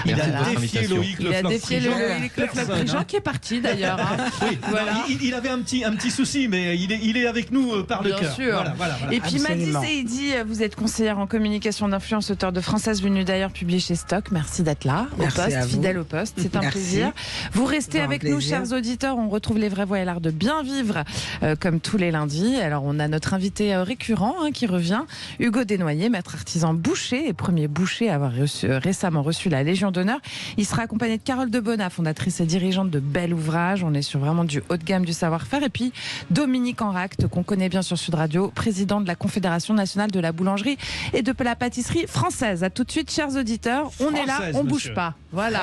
il a défié Loïc Le Floch-Prigent, qui est parti d'ailleurs. Oui, voilà. Il avait un petit souci, mais il est avec nous par le cœur. Bien sûr. Voilà. Et puis Maddy Seydi, vous êtes conseillère en communication d'influence, auteur de Française venue d'ailleurs, publié chez Stock. Merci d'être là, fidèle au poste. C'est un plaisir. Vous restez avec nous, chers auditeurs. On retrouve les Vraies Voix et l'art de bien vivre comme tous les lundis. Alors on a notre invité récurrent qui revient, Hugo Desnoyers, maître artisan boucher et premier boucher à avoir récemment reçu la Légion d'honneur. Il sera accompagné de Carole Debona, fondatrice et dirigeante de Bel Ouvrage. On est sur vraiment du haut de gamme du savoir-faire. Et puis Dominique Enracte, qu'on connaît bien sur Sud Radio, président de la Confédération nationale de la boulangerie et de la pâtisserie française. À tout de suite, chers auditeurs. On est là, on bouge pas. Voilà.